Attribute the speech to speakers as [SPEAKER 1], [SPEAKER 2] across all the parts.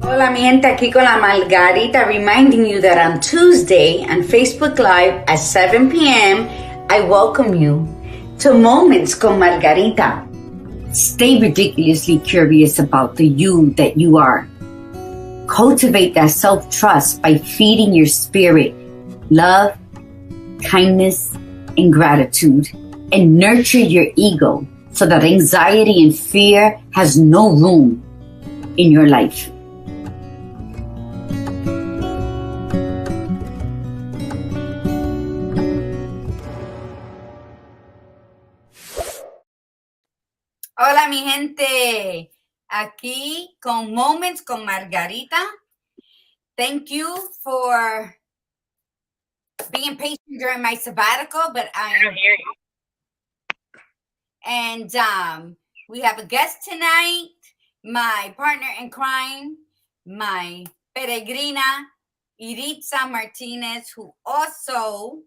[SPEAKER 1] Hola mi gente, aquí con la Margarita, reminding you that on Tuesday on Facebook Live at 7 p.m. I welcome you to Moments con Margarita. Stay ridiculously curious about the you that you are. Cultivate that self-trust by feeding your spirit love, kindness, and gratitude, and nurture your ego so that anxiety and fear has no room in your life. Hola mi gente, aquí con Moments con Margarita. Thank you for being patient during my sabbatical, but I don't hear you. And we have a guest tonight, my partner in crime, my peregrina, Iritza Martinez, who also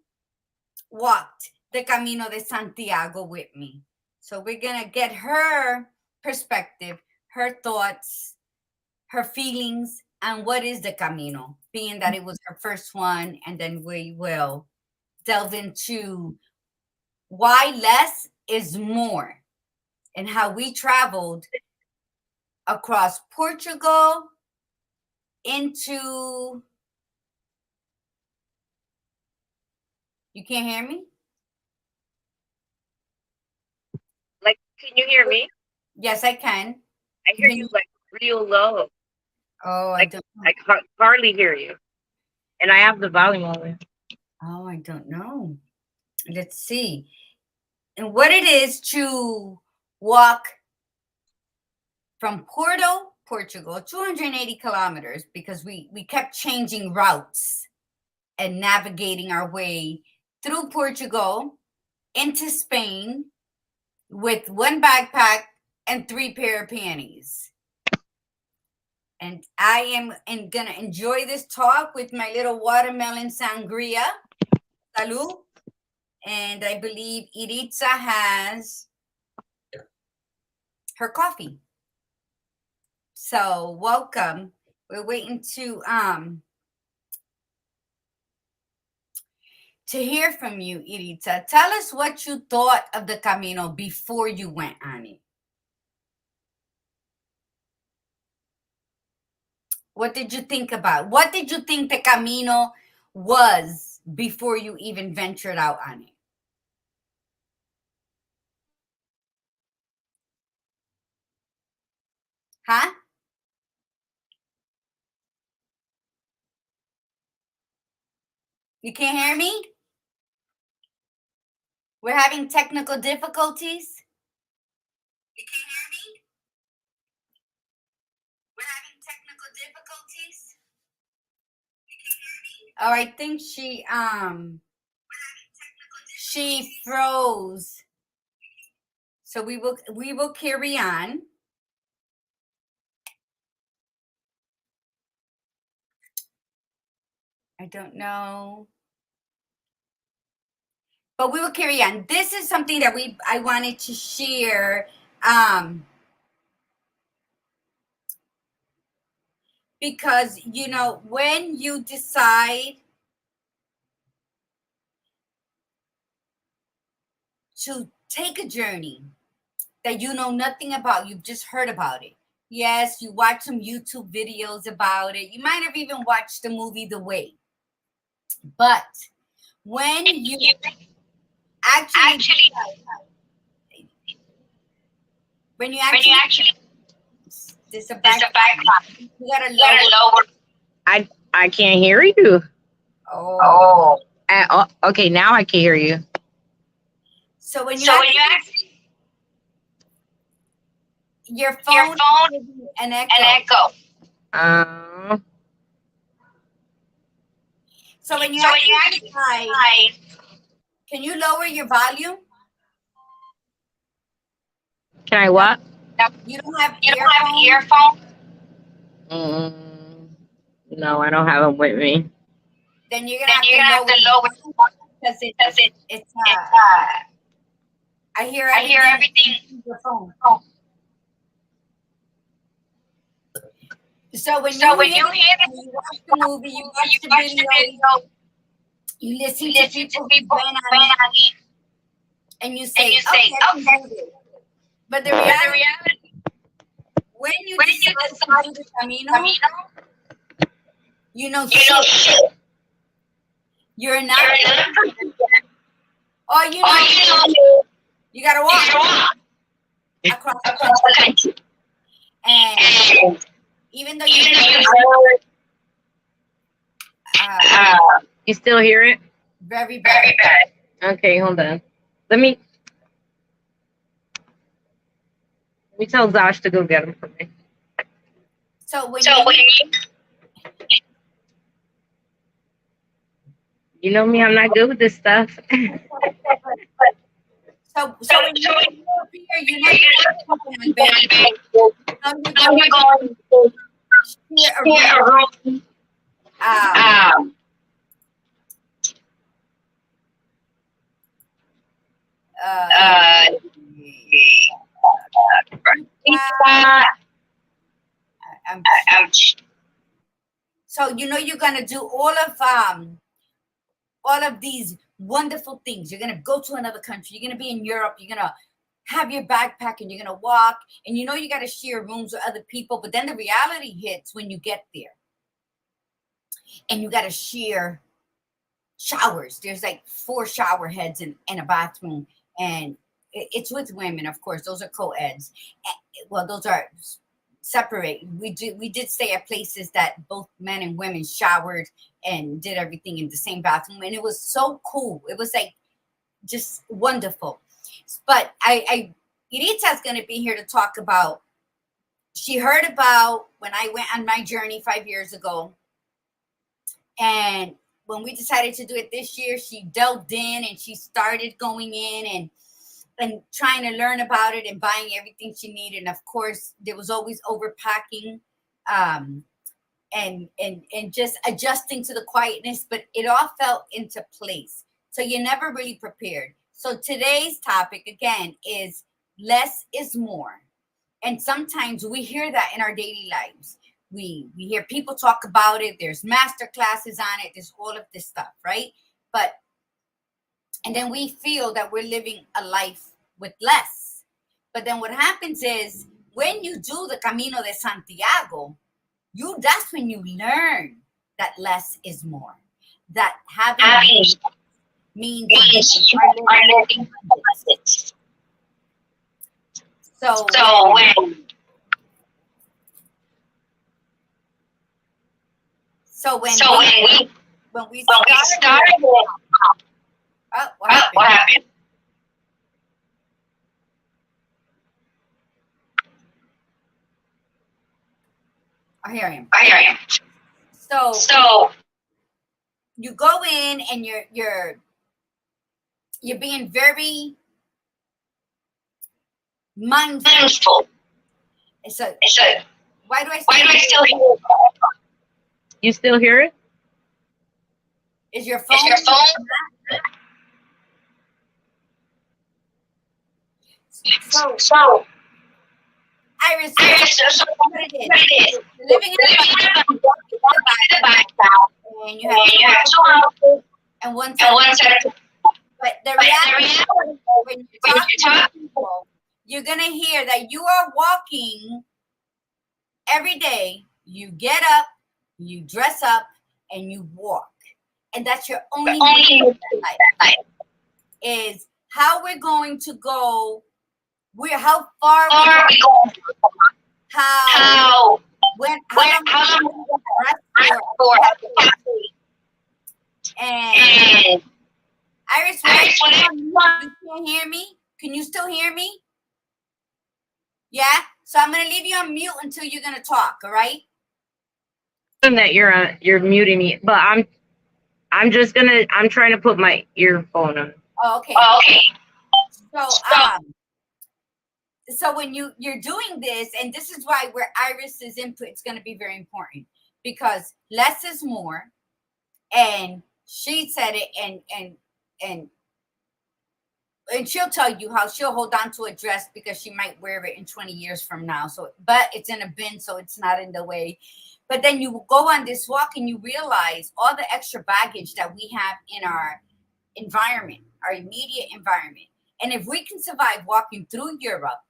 [SPEAKER 1] walked the Camino de Santiago with me. So we're going to get her perspective, her thoughts, her feelings, and what is the Camino, being that it was her first one. And then we will delve into why less is more and how we traveled across Portugal into... You can't hear me?
[SPEAKER 2] Like, can you hear me?
[SPEAKER 1] Yes, I can.
[SPEAKER 2] I hear you like real low.
[SPEAKER 1] Oh,
[SPEAKER 2] like, I hardly hear you. And I have the volume on.
[SPEAKER 1] Oh, I don't know. Let's see. And what it is to walk from Porto, Portugal, 280 kilometers, because we kept changing routes and navigating our way through Portugal into Spain with one backpack and 3 pair of panties. And I am gonna enjoy this talk with my little watermelon sangria. Salud. And I believe Iritza has her coffee. So welcome. We're waiting to hear from you, Iritza. Tell us what you thought of the Camino before you went on it. What did you think about? What did you think the Camino was before you even ventured out on it? Huh? You can't hear me? We're having technical difficulties. You can't hear me? We're having technical difficulties. You can't hear me? Oh, I think she froze. So we will carry on. I don't know. But we will carry on. This is something that I wanted to share. Because, you know, when you decide to take a journey that you know nothing about, you've just heard about it. Yes, you watch some YouTube videos about it. You might have even watched the movie The Way. But when you actually there's a background. You gotta lower.
[SPEAKER 2] I can't hear you.
[SPEAKER 1] Oh.
[SPEAKER 2] Okay, now I can hear you.
[SPEAKER 1] So when you actually your phone an echo. So when you actually type, can you lower your volume?
[SPEAKER 2] Can I what?
[SPEAKER 1] You don't have earphones?
[SPEAKER 2] No, I don't have them with me.
[SPEAKER 1] Then you're gonna have to lower because it's I hear everything through your phone. So when
[SPEAKER 2] So
[SPEAKER 1] you
[SPEAKER 2] when
[SPEAKER 1] hear
[SPEAKER 2] you hear
[SPEAKER 1] this, you watch the movie, you
[SPEAKER 2] you
[SPEAKER 1] watch the
[SPEAKER 2] watch the
[SPEAKER 1] video,
[SPEAKER 2] video,
[SPEAKER 1] you
[SPEAKER 2] you
[SPEAKER 1] listen to
[SPEAKER 2] listen to
[SPEAKER 1] people who've
[SPEAKER 2] people
[SPEAKER 1] been
[SPEAKER 2] who
[SPEAKER 1] on
[SPEAKER 2] went
[SPEAKER 1] it,
[SPEAKER 2] on it,
[SPEAKER 1] and you
[SPEAKER 2] and
[SPEAKER 1] say,
[SPEAKER 2] you say,
[SPEAKER 1] "Okay, I can
[SPEAKER 2] okay.
[SPEAKER 1] do this." But the
[SPEAKER 2] But the
[SPEAKER 1] reality,
[SPEAKER 2] reality,
[SPEAKER 1] when you
[SPEAKER 2] when you
[SPEAKER 1] decide to
[SPEAKER 2] decide
[SPEAKER 1] do the
[SPEAKER 2] to
[SPEAKER 1] camino,
[SPEAKER 2] Camino,
[SPEAKER 1] you know
[SPEAKER 2] you know
[SPEAKER 1] shit.
[SPEAKER 2] shit.
[SPEAKER 1] You're not
[SPEAKER 2] You're
[SPEAKER 1] perfect.
[SPEAKER 2] not prepared.
[SPEAKER 1] All you
[SPEAKER 2] All
[SPEAKER 1] know
[SPEAKER 2] you
[SPEAKER 1] is
[SPEAKER 2] know is
[SPEAKER 1] you got to
[SPEAKER 2] you
[SPEAKER 1] walk
[SPEAKER 2] gotta walk
[SPEAKER 1] across the
[SPEAKER 2] across the
[SPEAKER 1] country,
[SPEAKER 2] country.
[SPEAKER 1] and
[SPEAKER 2] And
[SPEAKER 1] even though you've
[SPEAKER 2] even if
[SPEAKER 1] heard,
[SPEAKER 2] you've heard,
[SPEAKER 1] uh,
[SPEAKER 2] you still hear it?
[SPEAKER 1] very bad.
[SPEAKER 2] Very bad. Okay, hold on. Let me let me tell Josh to go get him for me.
[SPEAKER 1] So when
[SPEAKER 2] So
[SPEAKER 1] you
[SPEAKER 2] when you know me, I'm not good with this stuff.
[SPEAKER 1] so when you appear, you know you're
[SPEAKER 2] You're
[SPEAKER 1] going to an
[SPEAKER 2] going
[SPEAKER 1] adventure.
[SPEAKER 2] to
[SPEAKER 1] You know you're
[SPEAKER 2] how
[SPEAKER 1] going
[SPEAKER 2] you're going to
[SPEAKER 1] to share a
[SPEAKER 2] share
[SPEAKER 1] room.
[SPEAKER 2] a room.
[SPEAKER 1] Um,
[SPEAKER 2] Um,
[SPEAKER 1] uh,
[SPEAKER 2] uh, pizza.
[SPEAKER 1] um,
[SPEAKER 2] Um,
[SPEAKER 1] so you know you're going to do all of these wonderful things. You're going to go to another country. You're going to be in Europe. You're going to have your backpack and you're going to walk, and you know you got to share rooms with other people. But then the reality hits when you get there, and you got to share showers. There's like 4 shower heads in a bathroom, and it's with women, of course. Those are co-eds. Well, those are separate. We did stay at places that both men and women showered and did everything in the same bathroom, and it was so cool. It was like just wonderful. But I Irita's going to be here to talk about. She heard about when I went on my journey 5 years ago, and when we decided to do it this year, she delved in and she started going in and trying to learn about it and buying everything she needed. And of course, there was always overpacking, um, and just adjusting to the quietness, but it all fell into place. So you're never really prepared. So today's topic again is less is more. And sometimes we hear that in our daily lives. We hear people talk about it. There's master classes on it. There's all of this stuff, right? But and then we feel that we're living a life with less. But then what happens is when you do the Camino de Santiago, that's when you learn that less is more. That having
[SPEAKER 2] having
[SPEAKER 1] means
[SPEAKER 2] means you
[SPEAKER 1] are
[SPEAKER 2] are
[SPEAKER 1] living
[SPEAKER 2] living abundance.
[SPEAKER 1] so
[SPEAKER 2] So
[SPEAKER 1] when
[SPEAKER 2] so
[SPEAKER 1] when we
[SPEAKER 2] when we
[SPEAKER 1] started,
[SPEAKER 2] started,
[SPEAKER 1] oh, what happened?
[SPEAKER 2] what happened?
[SPEAKER 1] I hear him.
[SPEAKER 2] I hear you.
[SPEAKER 1] So
[SPEAKER 2] So
[SPEAKER 1] you go in and you're being very mindful.
[SPEAKER 2] mindful.
[SPEAKER 1] So
[SPEAKER 2] So
[SPEAKER 1] why do I
[SPEAKER 2] why
[SPEAKER 1] still
[SPEAKER 2] do I
[SPEAKER 1] hear
[SPEAKER 2] still
[SPEAKER 1] it?
[SPEAKER 2] hear it? You still hear it?
[SPEAKER 1] Is your
[SPEAKER 2] Is your
[SPEAKER 1] phone?
[SPEAKER 2] phone?
[SPEAKER 1] So
[SPEAKER 2] So
[SPEAKER 1] Iris,
[SPEAKER 2] so
[SPEAKER 1] what it is?
[SPEAKER 2] what it is?
[SPEAKER 1] You're living in a
[SPEAKER 2] Living in
[SPEAKER 1] bike,
[SPEAKER 2] a
[SPEAKER 1] you walk into the
[SPEAKER 2] the
[SPEAKER 1] bike,
[SPEAKER 2] back now,
[SPEAKER 1] and you have
[SPEAKER 2] and
[SPEAKER 1] two
[SPEAKER 2] you have
[SPEAKER 1] houses
[SPEAKER 2] two houses
[SPEAKER 1] and one
[SPEAKER 2] and
[SPEAKER 1] set of.
[SPEAKER 2] one set of.
[SPEAKER 1] But the
[SPEAKER 2] But the
[SPEAKER 1] reality is,
[SPEAKER 2] reality
[SPEAKER 1] when you're
[SPEAKER 2] when
[SPEAKER 1] talking
[SPEAKER 2] you
[SPEAKER 1] to
[SPEAKER 2] talk,
[SPEAKER 1] people, you're gonna hear that you are walking every day. You get up, you dress up, and you walk, and that's your
[SPEAKER 2] the
[SPEAKER 1] only mission
[SPEAKER 2] only
[SPEAKER 1] in life.
[SPEAKER 2] like
[SPEAKER 1] Is how we're going to go. How far we
[SPEAKER 2] far
[SPEAKER 1] go.
[SPEAKER 2] we go,
[SPEAKER 1] How
[SPEAKER 2] how
[SPEAKER 1] how long
[SPEAKER 2] how
[SPEAKER 1] we
[SPEAKER 2] long
[SPEAKER 1] rest
[SPEAKER 2] rest
[SPEAKER 1] for.
[SPEAKER 2] for capacity.
[SPEAKER 1] And
[SPEAKER 2] And
[SPEAKER 1] Iris, when I
[SPEAKER 2] Iris, when
[SPEAKER 1] tell you, you can't hear me. Can you still hear me? Yeah. So I'm gonna leave you on mute until you're gonna talk. All right.
[SPEAKER 2] that you're muting me, but I'm trying to put my earphone on.
[SPEAKER 1] Oh, okay.
[SPEAKER 2] Oh, okay.
[SPEAKER 1] So
[SPEAKER 2] So
[SPEAKER 1] so when you're doing this, and this is why where Iris's input is gonna be very important, because less is more, and she said it, and and she'll tell you how she'll hold on to a dress because she might wear it in 20 years from now. So, but it's in a bin, so it's not in the way. But then you go on this walk and you realize all the extra baggage that we have in our environment, our immediate environment. And if we can survive walking through Europe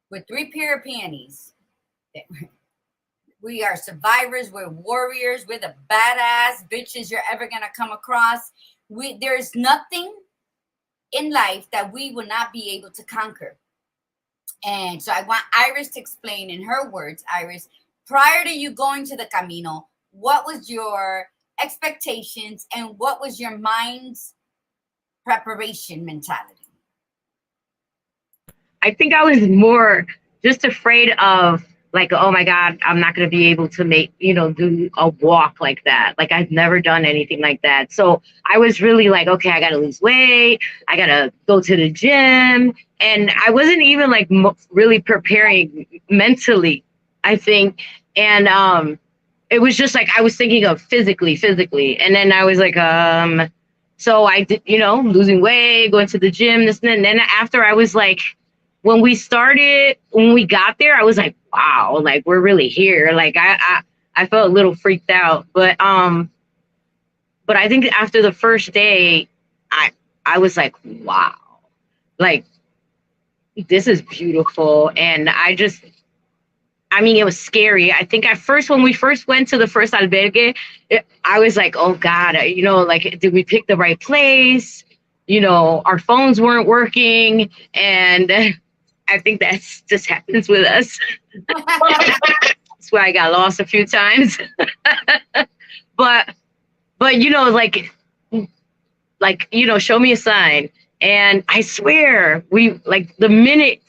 [SPEAKER 1] with 3 pair of panties, we are survivors, we're warriors, we're the badass bitches you're ever gonna come across. There's nothing in life that we will not be able to conquer. And so I want Iris to explain in her words, Iris, prior to you going to the Camino, what was your expectations and what was your mind's preparation mentality?
[SPEAKER 2] I think I was more just afraid of like, oh my God, I'm not going to be able to do a walk like that. Like I've never done anything like that. So I was really like, okay, I got to lose weight. I got to go to the gym. And I wasn't even like really preparing mentally, I think. And it was just like, I was thinking of physically. And then I was like, so I did, losing weight, going to the gym, this and then. And then after I was like, when we got there, I was like, wow, like we're really here. Like I felt a little freaked out, but I think after the first day, I was like, wow, like this is beautiful. And it was scary. I think at first, when we first went to the first albergue, I was like, oh God, like, did we pick the right place? Our phones weren't working. And I think that just happens with us. That's why I got lost a few times. but show me a sign. And I swear, we like the minute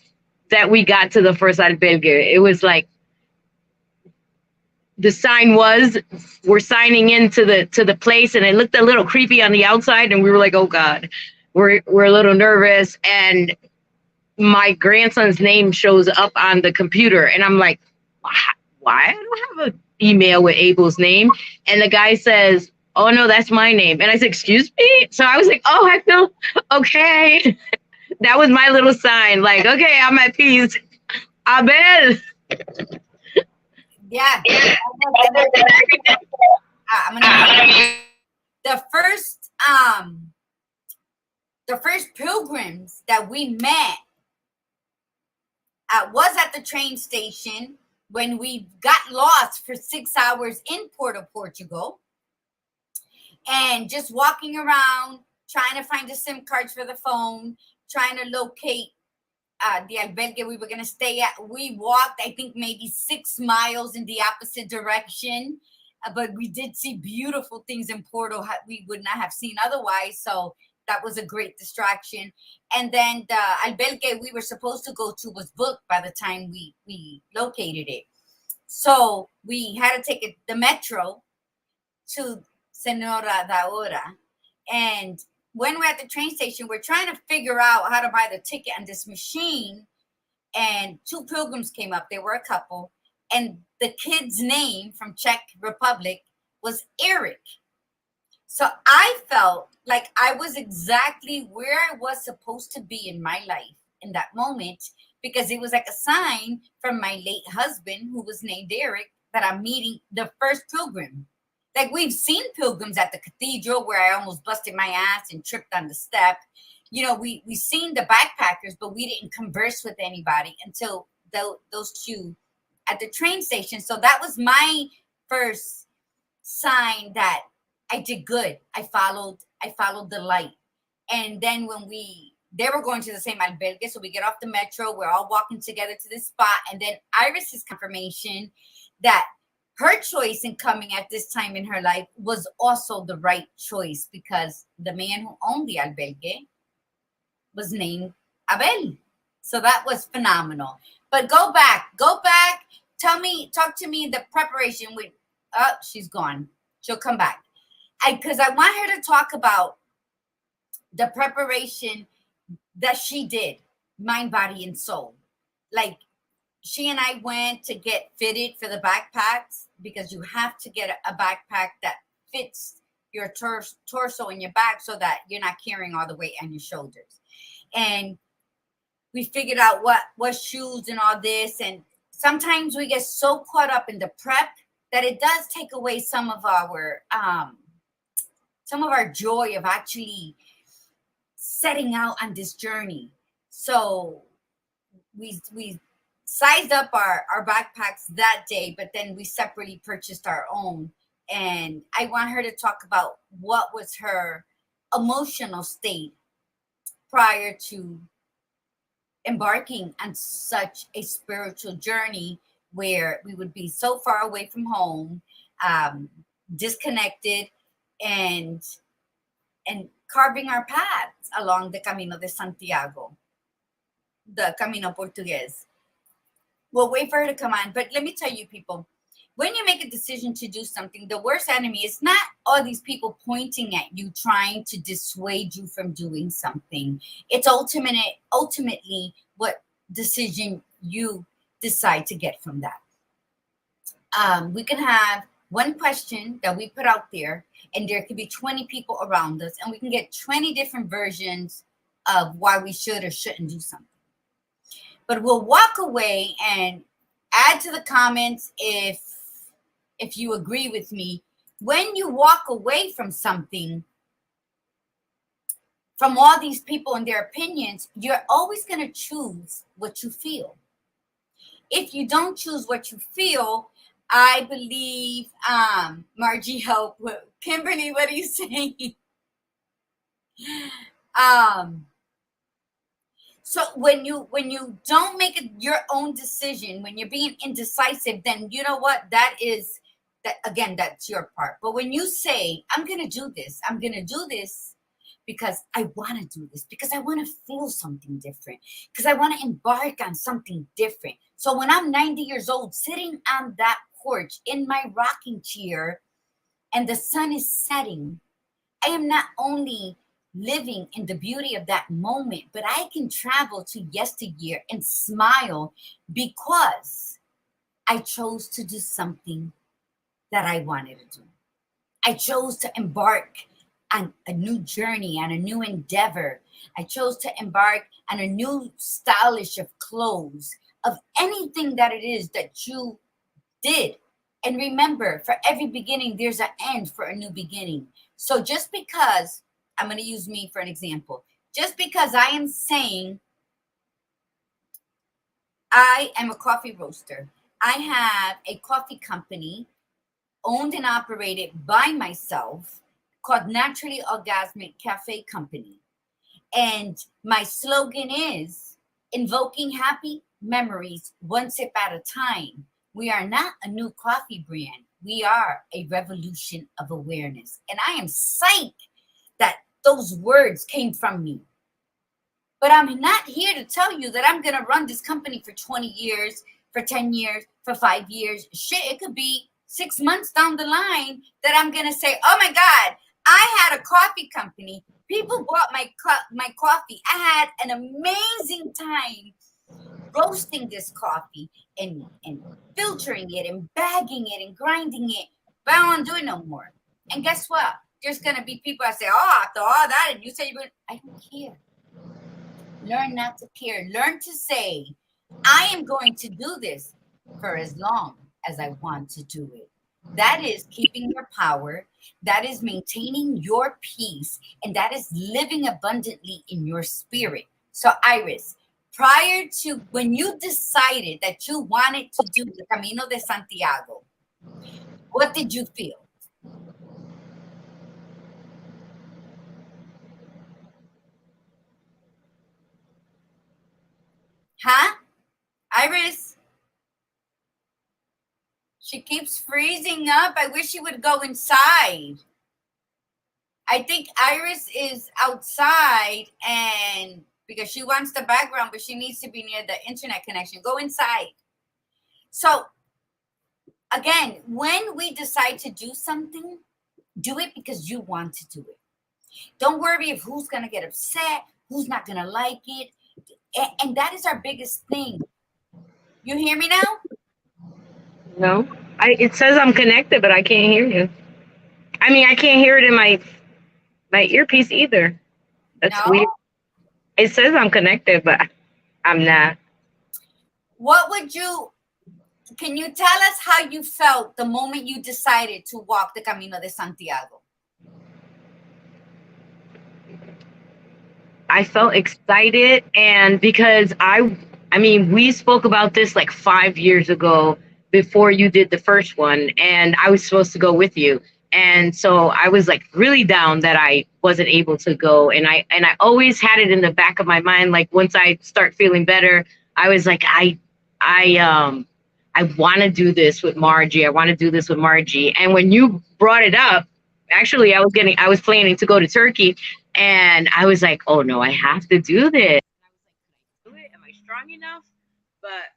[SPEAKER 2] that we got to the first albergue, it was like the sign was, we're signing into the place, and it looked a little creepy on the outside, and we were like, oh God, we're a little nervous. And my grandson's name shows up on the computer, and I'm like, why? I don't have an email with Abel's name. And the guy says, oh no, that's my name. And I said, excuse me? So I was like, oh, I feel okay. That was my little sign, like, okay, I'm at peace. Abel.
[SPEAKER 1] Yeah. I'm gonna the first pilgrims that we met was at the train station when we got lost for 6 hours in Porto, Portugal, and just walking around trying to find the SIM cards for the phone, trying to locate the albergue we were going to stay at. We walked, I think, maybe 6 miles in the opposite direction, but we did see beautiful things in Porto we would not have seen otherwise. So that was a great distraction. And then the albergue we were supposed to go to was booked by the time we located it. So we had to take the metro to Senora da Hora. And when we're at the train station, we're trying to figure out how to buy the ticket on this machine. And 2 pilgrims came up. They were a couple. And the kid's name from Czech Republic was Eric. So I felt like I was exactly where I was supposed to be in my life in that moment, because it was like a sign from my late husband, who was named Eric, that I'm meeting the first pilgrim. Like, we've seen pilgrims at the cathedral where I almost busted my ass and tripped on the step. We seen the backpackers, but we didn't converse with anybody until those 2 at the train station. So that was my first sign that I did good. I followed the light. And then when they were going to the same albergue, so we get off the metro, we're all walking together to this spot, and then Iris's confirmation that her choice in coming at this time in her life was also the right choice, because the man who owned the albergue was named Abel. So that was phenomenal. But go back, talk to me the preparation with, oh, she's gone. She'll come back. Because I want her to talk about the preparation that she did, mind, body, and soul. Like, she and I went to get fitted for the backpacks, because you have to get a backpack that fits your torso and your back so that you're not carrying all the weight on your shoulders. and we figured out what shoes and all this. And sometimes we get so caught up in the prep that it does take away some of our joy of actually setting out on this journey. So we sized up our backpacks that day, but then we separately purchased our own. And I want her to talk about what was her emotional state prior to embarking on such a spiritual journey where we would be so far away from home, disconnected, and carving our paths along the Camino de Santiago, the Camino Portugués. We'll wait for her to come on, but let me tell you, people, when you make a decision to do something, the worst enemy is not all these people pointing at you, trying to dissuade you from doing something. It's ultimately what decision you decide to get from that. We can have one question that we put out there, and there could be 20 people around us, and we can get 20 different versions of why we should or shouldn't do something. But we'll walk away and add to the comments if you agree with me. When you walk away from something, from all these people and their opinions, you're always going to choose what you feel. If you don't choose what you feel, I believe, Margie, help. Kimberly, what are you saying? So when you don't make your own decision, when you're being indecisive, then you know what? That's your part. But when you say, I'm going to do this because I want to do this, because I want to feel something different, because I want to embark on something different. So when I'm 90 years old, sitting on that porch in my rocking chair and the sun is setting, I am not only living in the beauty of that moment, but I can travel to yesteryear and smile because I chose to do something that I wanted to do. I chose to embark on a new journey, on a new endeavor. I chose to embark on a new stylish of clothes, of anything that it is that you did. And remember, for every beginning, there's an end for a new beginning. So just because, I'm going to use me for an example, just because I am saying I am a coffee roaster, I have a coffee company owned and operated by myself called Naturally Orgasmic Cafe Company. And my slogan is invoking happy memories one sip at a time. We are not a new coffee brand. We are a revolution of awareness. And I am psyched that those words came from me. But I'm not here to tell you that I'm going to run this company for 20 years, for 10 years, for 5 years. Shit, it could be 6 months down the line that I'm going to say, oh my God, I had a coffee company. People bought my coffee. I had an amazing time roasting this coffee and filtering it and bagging it and grinding it. But I don't want to do it no more. And guess what? There's going to be people that say, oh, after all that, and you say you're going to, I don't care. Learn not to care. Learn to say, I am going to do this for as long as I want to do it. That is keeping your power. That is maintaining your peace. And that is living abundantly in your spirit. So, Iris, prior to when you decided that you wanted to do the Camino de Santiago, what did you feel? Huh? Iris? She keeps freezing up. I wish she would go inside. I think Iris is outside and because she wants the background, but she needs to be near the internet connection. Go inside. So again, when we decide to do something, do it because you want to do it. Don't worry if who's going to get upset, who's not going to like it. And that is our biggest thing. You hear me now?
[SPEAKER 2] No, it says I'm connected, but I can't hear you. I mean, I can't hear it in my earpiece either. That's
[SPEAKER 1] No?
[SPEAKER 2] weird. It says I'm connected, but I'm not.
[SPEAKER 1] What would you, can you tell us how you felt the moment you decided to walk the Camino de Santiago?
[SPEAKER 2] I felt excited, and because I mean, we spoke about this like 5 years ago before you did the first one, and I was supposed to go with you. And so I was like really down that I wasn't able to go, and I always had it in the back of my mind, like once I start feeling better, I was like I I want to do this with Margie. I want to do this with Margie. And when you brought it up, actually I was planning to go to Turkey, and I was like, oh no, I have to do this. Do it? Am I strong enough? But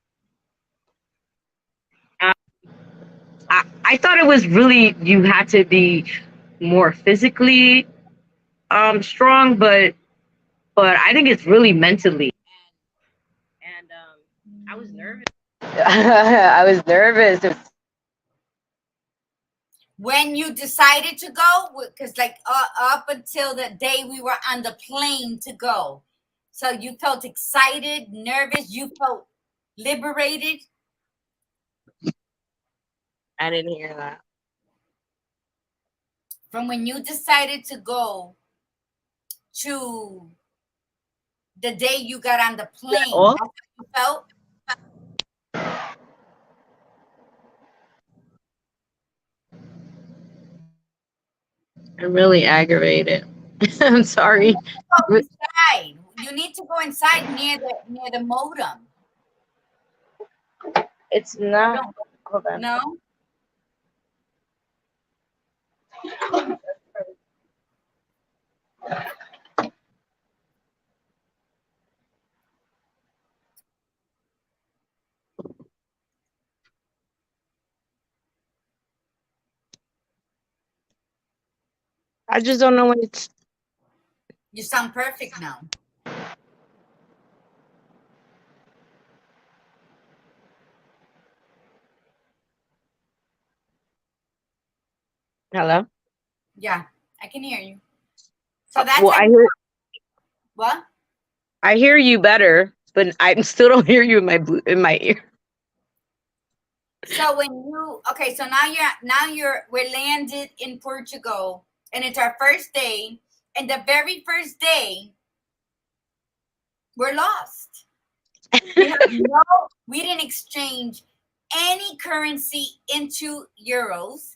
[SPEAKER 2] uh, I thought it was really, you had to be more physically strong, but I think it's really mentally. And I was nervous. I was nervous.
[SPEAKER 1] When you decided to go, because like up until the day we were on the plane to go, so you felt excited, nervous, you felt liberated
[SPEAKER 2] I didn't hear that.
[SPEAKER 1] from when you decided to go to the day you got on the plane.
[SPEAKER 2] Oh,
[SPEAKER 1] That's how you felt.
[SPEAKER 2] I'm really aggravated. I'm
[SPEAKER 1] You
[SPEAKER 2] sorry.
[SPEAKER 1] need to go inside. You need to go inside near the modem.
[SPEAKER 2] It's
[SPEAKER 1] You
[SPEAKER 2] not.
[SPEAKER 1] don't
[SPEAKER 2] Hold on.
[SPEAKER 1] know.
[SPEAKER 2] I just don't know when it's.
[SPEAKER 1] You sound perfect now.
[SPEAKER 2] Hello.
[SPEAKER 1] Yeah, I can hear you. So that's
[SPEAKER 2] Well,
[SPEAKER 1] how you what?
[SPEAKER 2] I hear you better, but I still don't hear you in in my ear.
[SPEAKER 1] So when you okay, so now you're we're landed in Portugal and it's our first day, and the very first day we're lost. We have no we didn't exchange any currency into euros.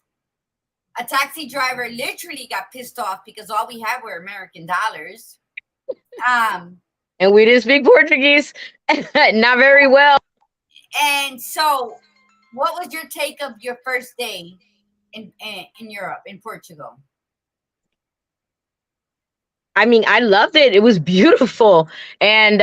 [SPEAKER 1] A taxi driver literally got pissed off because all we had were American dollars. Um
[SPEAKER 2] And we didn't speak Portuguese, not very well.
[SPEAKER 1] and so what was your take of your first day in Europe, in Portugal?
[SPEAKER 2] I mean, I loved it. It was beautiful, and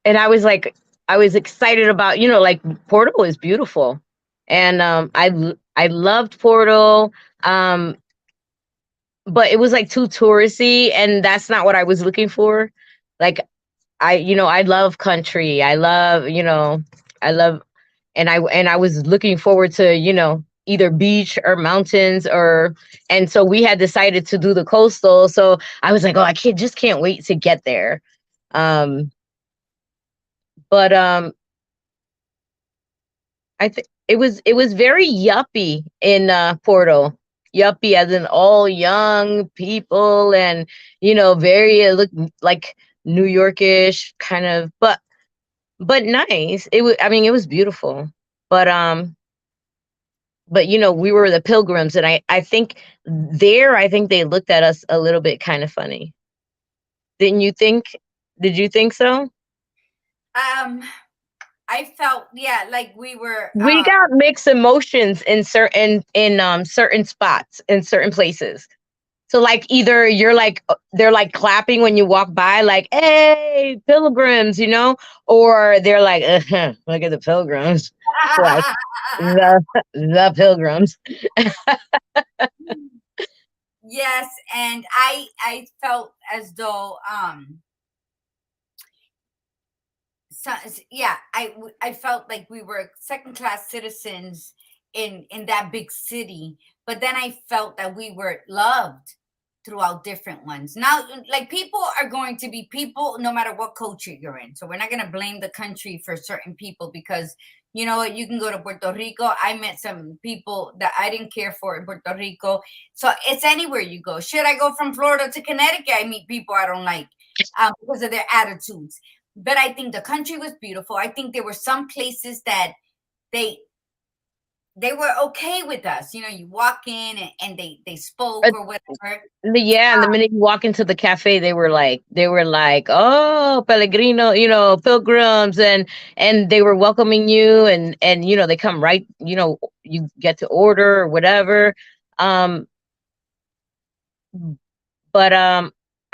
[SPEAKER 2] and I was excited about, like Porto is beautiful, and I loved Porto, um, but it was like too touristy, and that's not what I was looking for. Like I love country. I love, and I was looking forward to, either beach or mountains, and so we had decided to do the coastal. So I was like, oh, can't wait to get there. Um, but I think it was very yuppie in Porto. Yuppie as in all young people, and very look like New Yorkish kind of, but nice. It was, I mean, it was beautiful. But we were the pilgrims, and I think I think they looked at us a little bit kind of funny. Didn't you think? Did you think so?
[SPEAKER 1] Um, I felt, yeah, like we were
[SPEAKER 2] We got mixed emotions in certain spots, in certain places. So like either you're like they're like clapping when you walk by, like "Hey, pilgrims," or they're like, "Look at the pilgrims," like the the pilgrims.
[SPEAKER 1] yes, and I felt as though so, yeah, I felt like we were second class citizens in that big city, but then I felt that we were loved throughout different ones. Now, like people are going to be people no matter what culture you're in. So we're not going to blame the country for certain people because you know what, you can go to Puerto Rico. I met some people that I didn't care for in Puerto Rico. So it's anywhere you go. Should I go from Florida to Connecticut? I meet people I don't like because of their attitudes. But I think the country was beautiful. I think there were some places that they they were okay with us. You know, you walk in and they spoke or whatever.
[SPEAKER 2] Yeah, and the minute you walk into the cafe, they were like, "Oh, Pellegrino, pilgrims," and they were welcoming you, and they come right, you get to order or whatever. Um, but I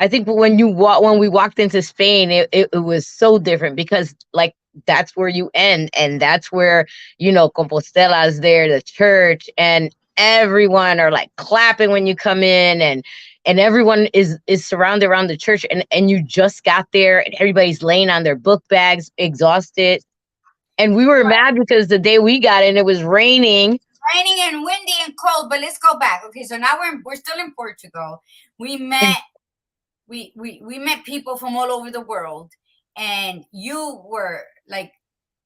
[SPEAKER 2] think when we walked into Spain, it was so different because like that's where you end, and that's where Compostela's there, the church, and everyone are like clapping when you come in, and everyone is surrounded around the church, and you just got there, and everybody's laying on their book bags, exhausted, and we were mad because the day we got in, it was raining.
[SPEAKER 1] Raining and windy and cold. But let's go back. Okay, so now we're still in Portugal. We met we met people from all over the world, and you were like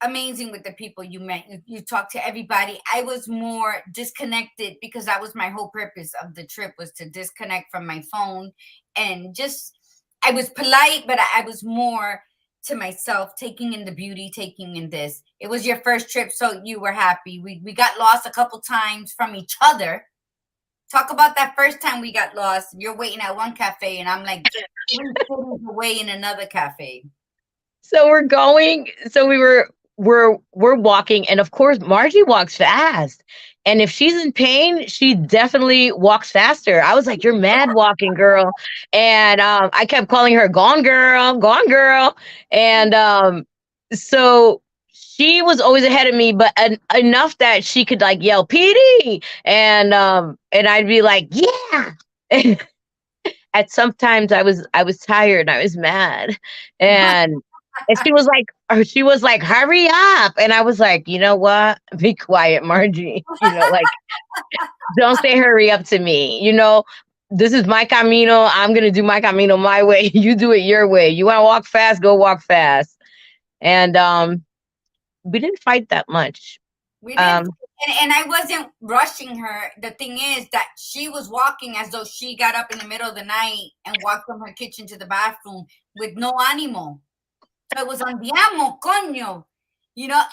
[SPEAKER 1] amazing with the people you met. You talked to everybody. I was more disconnected because that was my whole purpose of the trip, was to disconnect from my phone, and just I was polite, but I was more to myself, taking in the beauty, taking in this. It was your first trip, so you were happy. We got lost a couple times from each other. Talk about that first time we got lost. You're waiting at one cafe, and I'm like 3 cities away in another cafe.
[SPEAKER 2] So we're walking, and of course Margie walks fast. And if she's in pain, she definitely walks faster. I was like, "You're mad walking, girl." And I kept calling her "gone girl, gone girl." And so she was always ahead of me, but enough that she could like yell "PD," and I'd be like, "Yeah." At sometimes I was tired and I was mad, and she was like, "Hurry up," and I was like, "You know what, be quiet, Margie." Like, don't say hurry up to me. This is my camino. I'm gonna do my camino my way. You do it your way. You want to walk fast, go walk fast. And we didn't fight that much.
[SPEAKER 1] We didn't,
[SPEAKER 2] um
[SPEAKER 1] and I wasn't rushing her. The thing is that she was walking as though she got up in the middle of the night and walked from her kitchen to the bathroom with no ánimo. So it was andiamo, coño,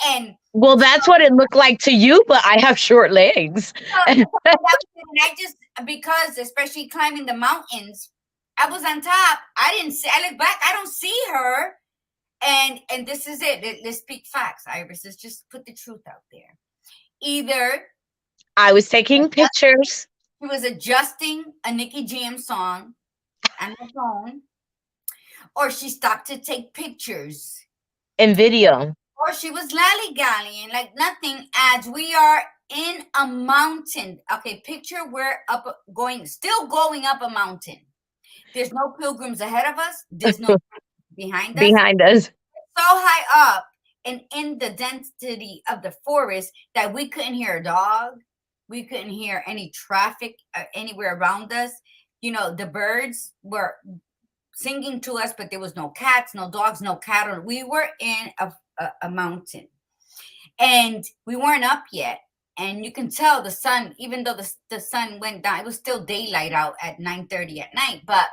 [SPEAKER 1] and
[SPEAKER 2] well, that's what it looked like to you, but I have short legs.
[SPEAKER 1] and I just, because especially climbing the mountains, I was on top. I didn't see. I look back. I don't see her. And this is it. Let's speak facts, Iris. Let's just put the truth out there. Either
[SPEAKER 2] I was taking pictures.
[SPEAKER 1] she was adjusting a Nicky Jam song on her phone, or she stopped to take pictures,
[SPEAKER 2] In video.
[SPEAKER 1] or she was lollygagging like nothing. As we are in a mountain. Okay, picture we're still going up a mountain. There's no pilgrims ahead of us. There's no behind us.
[SPEAKER 2] Behind us.
[SPEAKER 1] So high up and in the density of the forest that we couldn't hear a dog. We couldn't hear any traffic anywhere around us. The birds were singing to us, but there was no cats, no dogs, no cattle. We were in a mountain, and we weren't up yet. And you can tell the sun, even though the sun went down, it was still daylight out at 9:30 at night, but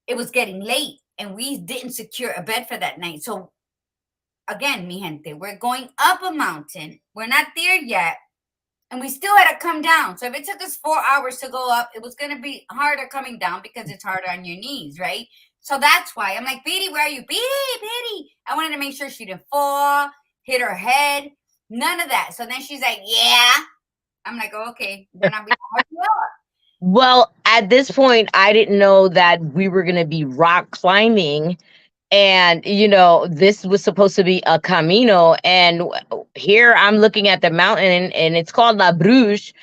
[SPEAKER 1] it was getting late, and we didn't secure a bed for that night. So again, mi gente, we're going up a mountain. We're not there yet, and we still had to come down. So if it took us 4 hours to go up, it was going to be harder coming down because it's harder on your knees, right? So that's why I'm like, Petey, where are you? Petey. I wanted to make sure she didn't fall, hit her head, none of that. So then she's like, yeah. I'm like, oh, okay, then I'll be
[SPEAKER 2] Well, at this point, I didn't know that we were going to be rock climbing. And, this was supposed to be a camino. And here I'm looking at the mountain, and it's called La Bruche,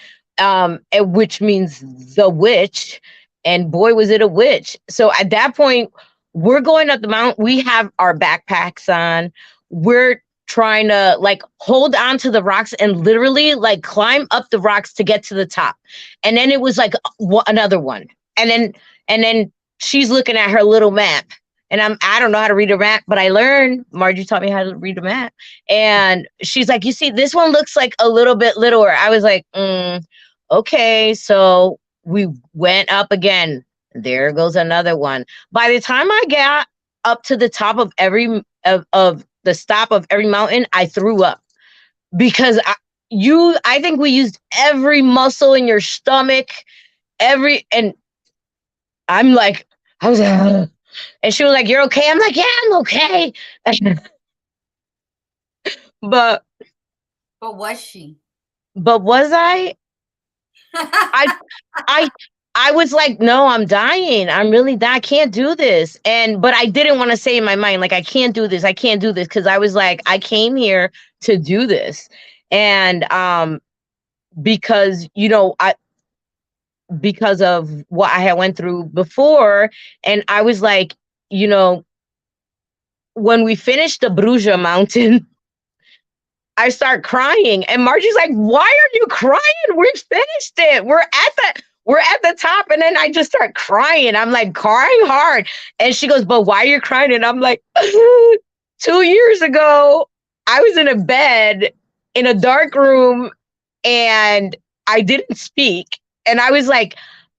[SPEAKER 2] which means the witch. And boy, was it a witch. So at that point, we're going up the mountain. We have our backpacks on. We're trying to like hold on to the rocks and literally like climb up the rocks to get to the top. And then it was like another one. and then she's looking at her little map. And I don't know how to read a map, but I learned. Margie taught me how to read a map. And she's like, you see, this one looks like a little bit littler. I was like, okay. So we went up again. There goes another one. By the time I got up to the top of of the stop of every mountain, I threw up because I think we used every muscle in your stomach, and I'm like, I was like, "Ugh." And she was like, "You're okay?" I'm like, "Yeah, I'm okay." but
[SPEAKER 1] But was she?
[SPEAKER 2] but was I I I was like, "No, I'm dying. I'm really dying. I can't do this." But I didn't want to say in my mind, like, I can't do this. I can't do this, because I was like, I came here to do this. And because because of what I had went through before. And I was like, you know, when we finished the Bruja mountain, I start crying, and Margie's like, "Why are you crying? We finished it. We're at the top." And then I just start crying. I'm like crying hard. And she goes, "But why are you crying?" And I'm like, 2 years ago, I was in a bed in a dark room, and I didn't speak. And I was like,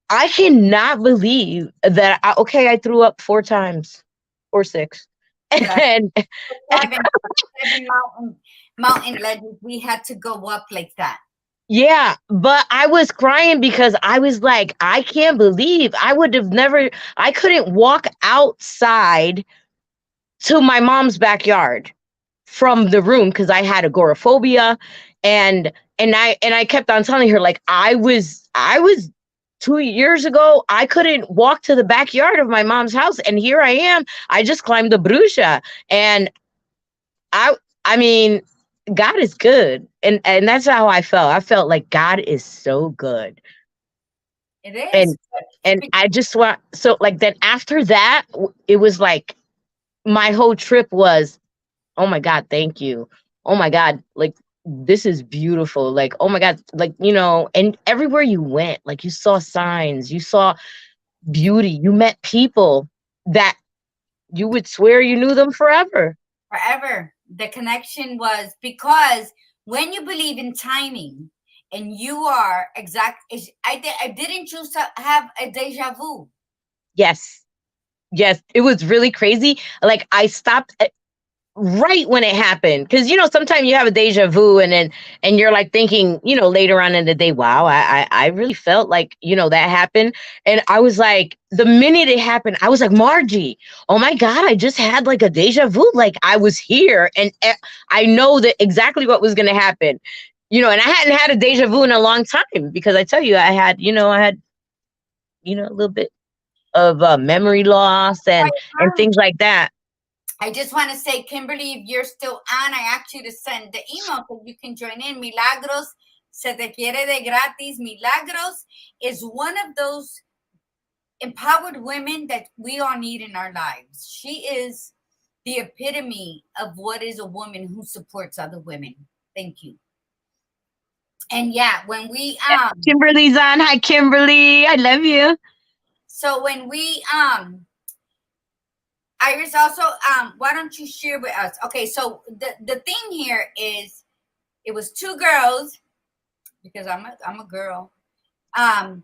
[SPEAKER 2] I cannot believe that I threw up 4 times or six.
[SPEAKER 1] Yeah,
[SPEAKER 2] And
[SPEAKER 1] seven, seven mountain ledges. We had to go up like that.
[SPEAKER 2] yeah, but I was crying because I was like, I can't believe I would have never, I couldn't walk outside to my mom's backyard from the room because I had agoraphobia. And I kept on telling her, like, I was 2 years ago, I couldn't walk to the backyard of my mom's house, and here I am. I just climbed the Bruja. And I I mean, God is good. And that's how I felt. I felt like God is so good.
[SPEAKER 1] It is.
[SPEAKER 2] And I just want, so like, then after that, it was like my whole trip was, oh my God, thank you. Oh my God, like, this is beautiful. Like, oh my God, like, and everywhere you went, like, you saw signs, you saw beauty, you met people that you would swear you knew them forever.
[SPEAKER 1] Forever. The connection was because when you believe in timing and you are exact, I didn't choose to have a deja vu.
[SPEAKER 2] Yes. Yes. It was really crazy. Like, I stopped right when it happened, because sometimes you have a deja vu, and you're like thinking, later on in the day, wow, I really felt like, that happened. And I was like, the minute it happened, I was like, Margie, oh my God, I just had like a deja vu. Like, I was here, and I know that exactly what was going to happen. And I hadn't had a deja vu in a long time, because I tell you, I had a little bit of memory loss and things like that.
[SPEAKER 1] I just want to say, Kimberly, if you're still on, I asked you to send the email so you can join in. Milagros, se te quiere de gratis. Milagros is one of those empowered women that we all need in our lives. She is the epitome of what is a woman who supports other women. Thank you. And yeah, when we
[SPEAKER 2] Kimberly's on. Hi, Kimberly. I love you.
[SPEAKER 1] so when we Iris, also why don't you share with us? Okay, so the thing here is, it was two girls, because I'm a girl, on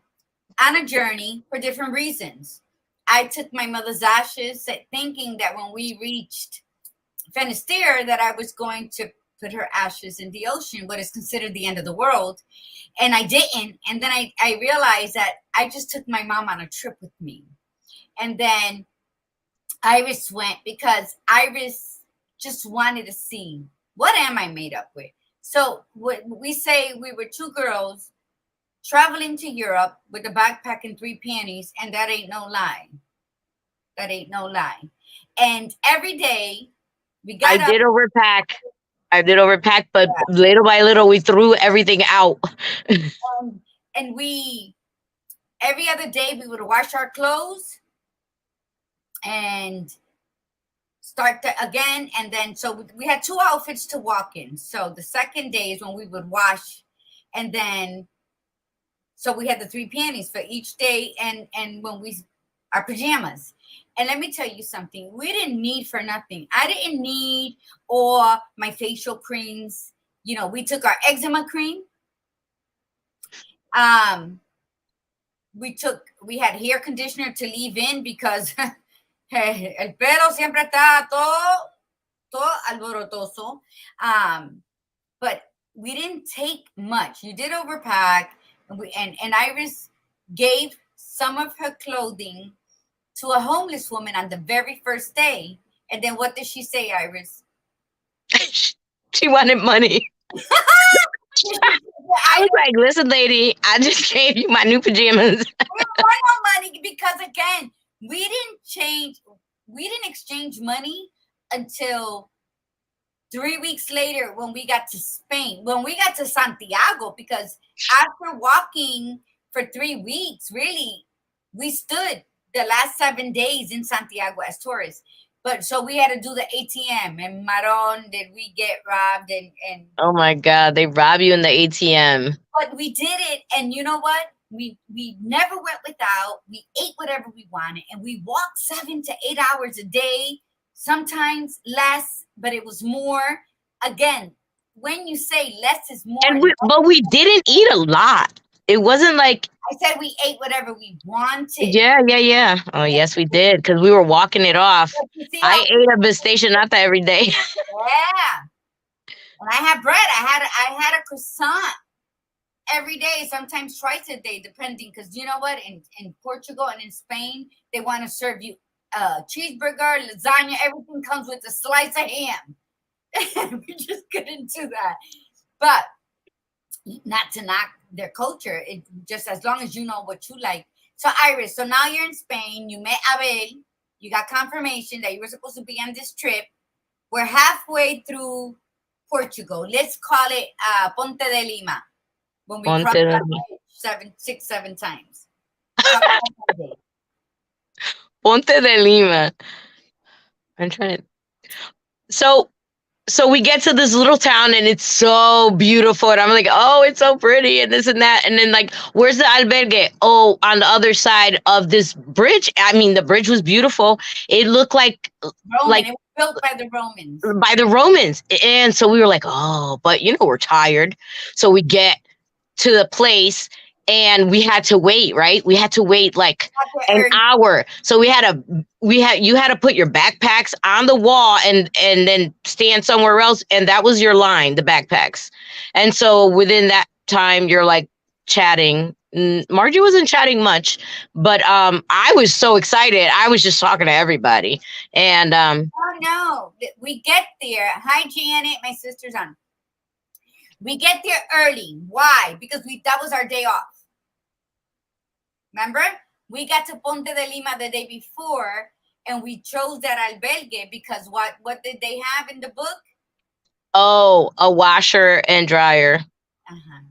[SPEAKER 1] a journey for different reasons. I took my mother's ashes, thinking that when we reached Finisterre, that I was going to put her ashes in the ocean, what is considered the end of the world. And I didn't. And then I realized that I just took my mom on a trip with me. And then Iris went because Iris just wanted to see, what am I made up with? So we say we were two girls traveling to Europe with a backpack and 3 panties, and that ain't no lie. That ain't no lie. And every day we
[SPEAKER 2] I
[SPEAKER 1] got up.
[SPEAKER 2] did overpack. I did overpack, but little by little, we threw everything out.
[SPEAKER 1] And every other day we would wash our clothes and start again. And then, so we had two outfits to walk in. So the second day is when we would wash, and then So we had the 3 panties for each day, and when we our pajamas. And let me tell you something, we didn't need for nothing. I didn't need all my facial creams. We took our eczema cream. Um, we had hair conditioner to leave in because el pelo siempre está todo alborotoso. But we didn't take much. You did overpack, and Iris gave some of her clothing to a homeless woman on the very first day. And then what did she say, Iris?
[SPEAKER 2] She wanted money. I was like, listen, lady, I just gave you my new pajamas.
[SPEAKER 1] We don't want no money because, again, we didn't exchange money until 3 weeks later when we got to Spain, when we got to Santiago, because after walking for 3 weeks, really, we stood the last 7 days in Santiago as tourists. But so we had to do the ATM. And Maron, did we get robbed? And
[SPEAKER 2] oh my God, they rob you in the ATM.
[SPEAKER 1] But we did it, and you know what? We never went without. We ate whatever we wanted, and we walked 7 to 8 hours a day, sometimes less, but it was more. Again, when you say less is more,
[SPEAKER 2] but we didn't eat a lot. It wasn't like
[SPEAKER 1] I said we ate whatever we wanted.
[SPEAKER 2] Yeah. Oh, yes, we did, because we were walking it off. I ate a Bistation nata every day.
[SPEAKER 1] Yeah. And I had bread. I had a croissant every day, sometimes twice a day, depending. Because you know what? In Portugal and in Spain, they want to serve you cheeseburger, lasagna. Everything comes with a slice of ham. We just couldn't do that. But not to knock their culture. It just as long as you know what you like. So Iris, so now you're in Spain. You met Abel. You got confirmation that you were supposed to be on this trip. We're halfway through Portugal. Let's call it Ponte de Lima. When we crossed that 7 times.
[SPEAKER 2] Ponte de Lima. I'm trying to. So we get to this little town and it's so beautiful. And I'm like, oh, it's so pretty and this and that. And then like, where's the albergue? Oh, on the other side of this bridge. I mean, the bridge was beautiful. It looked like
[SPEAKER 1] Roman. It was built by the Romans.
[SPEAKER 2] By the Romans. And so we were like, oh, but we're tired. So we get to the place and we had to wait, right? We had to wait like an hour. So you had to put your backpacks on the wall and then stand somewhere else. And that was your line, the backpacks. And so within that time, you're like chatting. Margie wasn't chatting much, but I was so excited. I was just talking to everybody. And
[SPEAKER 1] oh no, we get there. Hi, Janet, my sister's on. We get there early. Why? Because that was our day off. Remember? We got to Ponte de Lima the day before, and we chose that albergue because what did they have in the book?
[SPEAKER 2] Oh, a washer and dryer.
[SPEAKER 1] Uh-huh.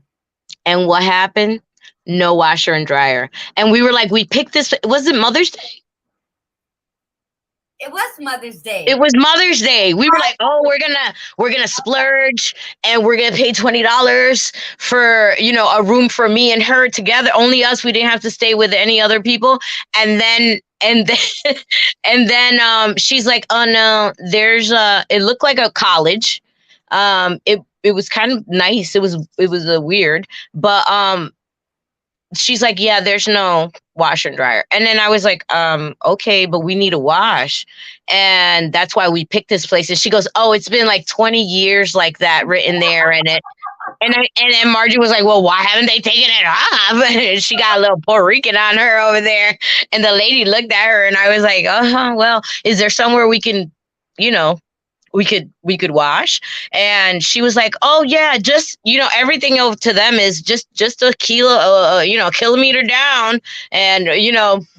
[SPEAKER 2] And what happened? No washer and dryer. And we were like, we picked this. Was it Mother's Day?
[SPEAKER 1] It was Mother's Day.
[SPEAKER 2] It was Mother's Day. We were like, oh, we're gonna splurge and we're gonna pay $20 for a room for me and her together. Only us. We didn't have to stay with any other people. And then she's like, oh no, there's it looked like a college. It was kind of nice. It was weird, but she's like, yeah, there's no washer and dryer. And then I was like, okay, but we need a wash. And that's why we picked this place. And she goes, oh, it's been like 20 years like that written there. And then Margie was like, well, why haven't they taken it off? And she got a little Puerto Rican on her over there. And the lady looked at her and I was like, well, is there somewhere we can, we could wash? And she was like, oh yeah, just everything over to them is just a kilometer down, and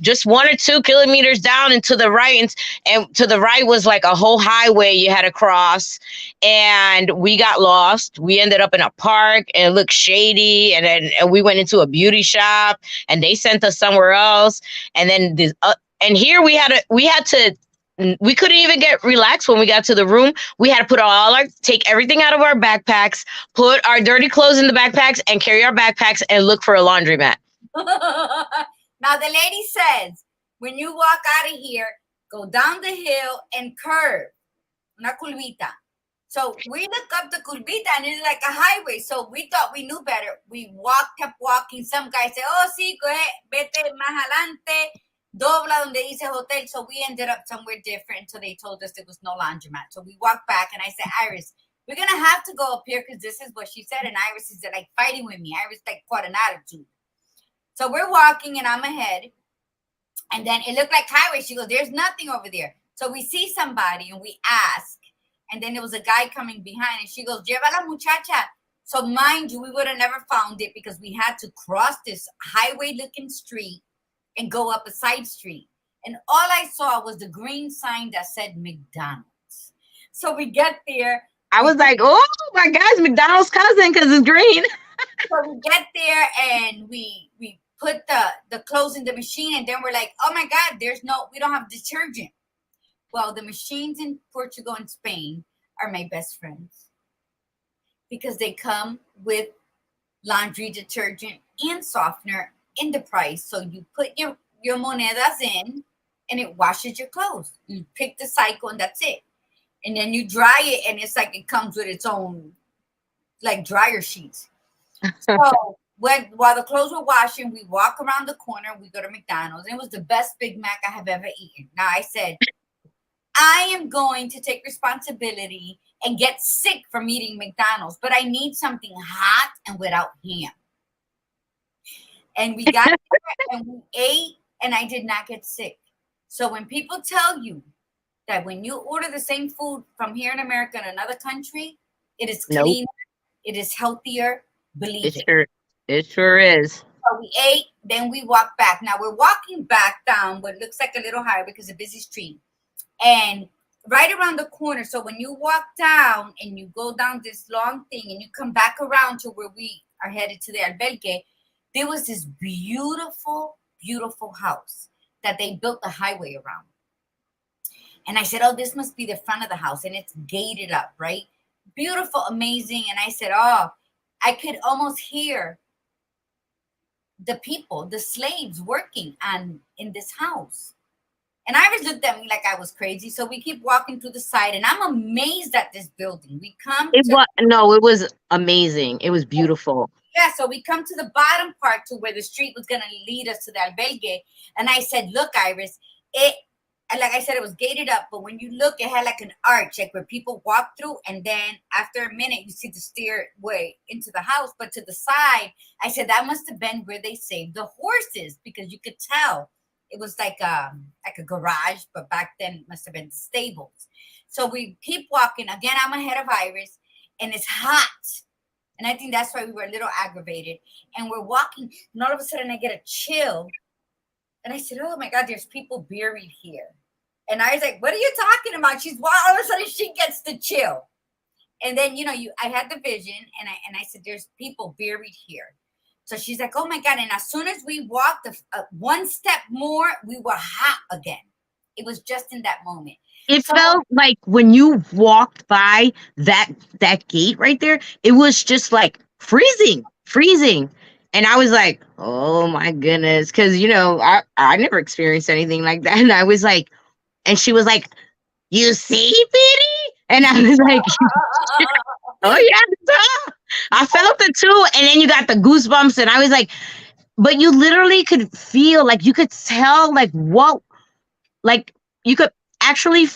[SPEAKER 2] just 1 or 2 kilometers down and to the right, and to the right was like a whole highway you had to cross. And we got lost. We ended up in a park and it looked shady, and then we went into a beauty shop and they sent us somewhere else. And then and here we had to we couldn't even get relaxed when we got to the room. We had to take everything out of our backpacks, put our dirty clothes in the backpacks, and carry our backpacks and look for a laundromat.
[SPEAKER 1] Now the lady says, when you walk out of here, go down the hill and curve, una curvita. So we look up the curvita and it's like a highway. So we thought we knew better. We kept walking. Some guy said, oh, sí, vete más adelante, dobla donde dice hotel. So we ended up somewhere different until they told us there was no laundromat. So we walked back and I said, Iris, we're going to have to go up here because this is what she said. And Iris is like fighting with me. Iris like caught an attitude. So we're walking and I'm ahead. And then it looked like highway. She goes, there's nothing over there. So we see somebody and we ask. And then there was a guy coming behind and she goes, lleva la muchacha. So mind you, we would have never found it because we had to cross this highway looking street and go up a side street. And all I saw was the green sign that said McDonald's. So we get there.
[SPEAKER 2] I was like, oh my gosh, McDonald's cousin because it's green.
[SPEAKER 1] So we get there and we put the clothes in the machine and then we're like, oh my God, we don't have detergent. Well, the machines in Portugal and Spain are my best friends because they come with laundry detergent and softener in the price. So you put your monedas in and it washes your clothes. You pick the cycle and that's it. And then you dry it and it's like it comes with its own like dryer sheets. So while the clothes were washing, we walk around the corner, we go to McDonald's. And it was the best Big Mac I have ever eaten. Now I said, I am going to take responsibility and get sick from eating McDonald's, but I need something hot and without ham. And we got there and we ate and I did not get sick. So when people tell you that when you order the same food from here in America in another country, it is cleaner, it is healthier, believe it.
[SPEAKER 2] It sure is.
[SPEAKER 1] So we ate, then we walked back. Now we're walking back down what looks like a little higher because it's a busy street. And right around the corner, so when you walk down and you go down this long thing and you come back around to where we are headed to the albergue, there was this beautiful, beautiful house that they built the highway around. And I said, oh, this must be the front of the house. And it's gated up, right? Beautiful, amazing. And I said, oh, I could almost hear the people, the slaves working in this house. And Iris looked at me like I was crazy. So we keep walking to the side and I'm amazed at this building.
[SPEAKER 2] It was amazing. It was beautiful.
[SPEAKER 1] Yeah, so we come to the bottom part to where the street was going to lead us to the albergue. And I said, look, Iris, like I said, it was gated up. But when you look, it had like an arch, like where people walk through. And then after a minute, you see the stairway into the house. But to the side, I said, that must have been where they saved the horses because you could tell. It was like a garage, but back then it must have been stables. So we keep walking. Again, I'm ahead of Iris, and it's hot. And I think that's why we were a little aggravated. And we're walking, and all of a sudden I get a chill. And I said, oh my God, there's people buried here. And I was like, what are you talking about? All of a sudden she gets the chill. And then, I had the vision, and I said, there's people buried here. So she's like, oh my God. And as soon as we walked one step more, we were hot again. It was just in that moment.
[SPEAKER 2] It felt like when you walked by that gate right there, it was just like freezing. And I was like, oh my goodness. Cause I never experienced anything like that. And I was like, and she was like, you see, Petey? And I was like, oh yeah, I felt it too. And then you got the goosebumps and I was like, but you literally could feel, like you could tell, like what, like you could actually,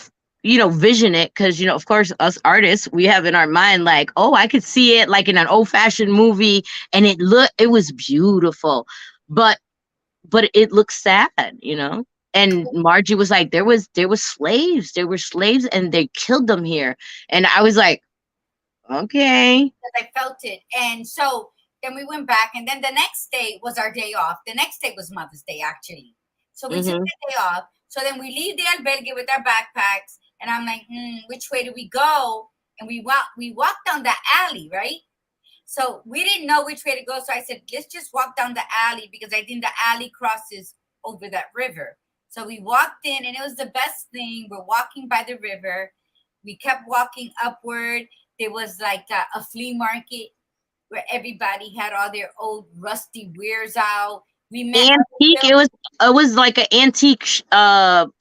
[SPEAKER 2] vision it. Cause of course us artists, we have in our mind, like, oh, I could see it like in an old fashioned movie and it was beautiful, but it looked sad, And Margie was like, there was slaves and they killed them here. And I was like, okay.
[SPEAKER 1] I felt it. And so then we went back, and then the next day was our day off. The next day was Mother's Day, actually. So we took the day off. So then we leave the albergue with our backpacks, and I'm like, which way do we go? And we walked down the alley, right? So we didn't know which way to go. So I said, let's just walk down the alley because I think the alley crosses over that river. So we walked in, and it was the best thing. We're walking by the river. We kept walking upward. There was like a flea market where everybody had all their old rusty wares out. We met
[SPEAKER 2] Antique.
[SPEAKER 1] other
[SPEAKER 2] It was like an antique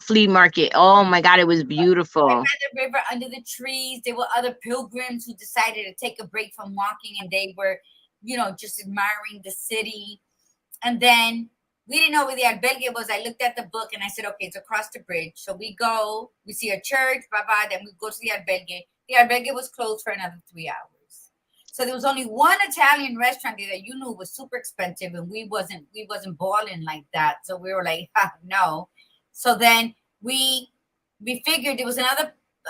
[SPEAKER 2] flea market. Oh my god, it was
[SPEAKER 1] right
[SPEAKER 2] beautiful.
[SPEAKER 1] by the river under the trees. There were other pilgrims who decided to take a break from walking, and they were, just admiring the city. And then we didn't know where the albergue was. I looked at the book and I said, okay, it's across the bridge. So we go, we see a church, bye bye. Then we go to the albergue. The albergue was closed for another 3 hours. So there was only one Italian restaurant there that you knew was super expensive, and we wasn't balling like that. So we were like, no. So then we figured there was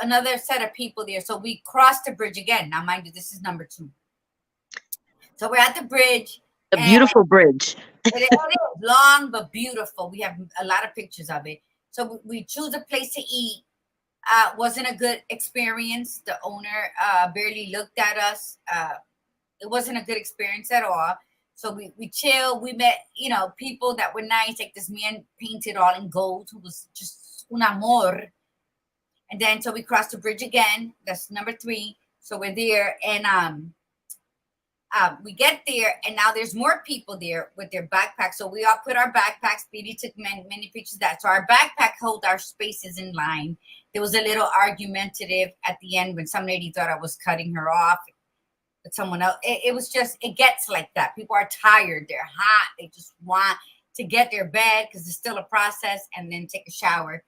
[SPEAKER 1] another set of people there. So we crossed the bridge again. Now, mind you, this is number two. So we're at the bridge,
[SPEAKER 2] A
[SPEAKER 1] and
[SPEAKER 2] beautiful bridge.
[SPEAKER 1] it is long but beautiful. We have a lot of pictures of it. So we choose a place to eat. Wasn't a good experience. The owner barely looked at us. It wasn't a good experience at all. So we chilled. We met, people that were nice. Like this man painted all in gold who was just un amor. And then so we crossed the bridge again. That's number three. So we're there, and we get there, and now there's more people there with their backpacks. So we all put our backpacks. Speedy took many pictures of that. So our backpack hold our spaces in line. There was a little argumentative at the end when some lady thought I was cutting her off with someone else. It was just, it gets like that. People are tired. They're hot. They just want to get their bed because it's still a process, and then take a shower.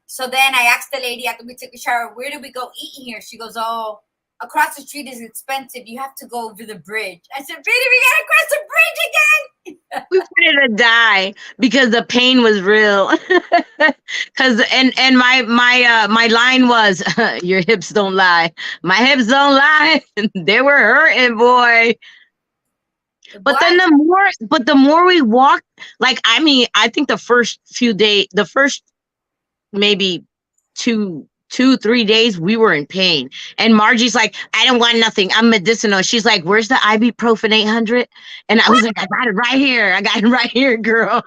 [SPEAKER 1] So then I asked the lady after we took a shower, where do we go eating here? She goes, oh, across the street is expensive. You have to go over the bridge. I said, really? We got to cross the bridge again?
[SPEAKER 2] We wanted to die because the pain was real. Cause and my line was, your hips don't lie. My hips don't lie. They were hurting, boy. But then the more we walked, like, I mean, I think the first few days, the first maybe 3 days, we were in pain. And Margie's like, I don't want nothing. I'm medicinal. She's like, where's the ibuprofen 800? And I was like, I got it right here. I got it right here, girl.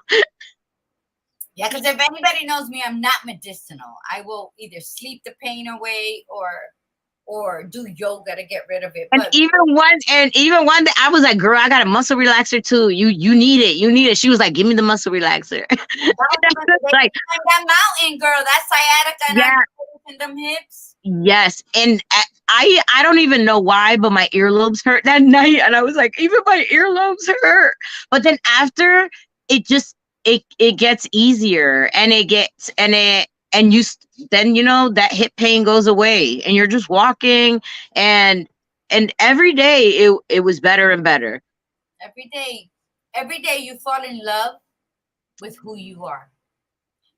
[SPEAKER 1] Yeah, because if anybody knows me, I'm not medicinal. I will either sleep the pain away or do yoga to get rid of it.
[SPEAKER 2] And
[SPEAKER 1] But
[SPEAKER 2] even one day I was like, girl, I got a muscle relaxer too. You need it. You need it. She was like, give me the muscle relaxer. Like,
[SPEAKER 1] that mountain, girl, that sciatica and
[SPEAKER 2] yeah.
[SPEAKER 1] and them hips.
[SPEAKER 2] Yes. And I don't even know why, but my earlobes hurt that night. And I was like, even my earlobes hurt. But then after, it just it gets easier, and then that hip pain goes away, and you're just walking, and every day it was better and better.
[SPEAKER 1] Every day you fall in love with who you are,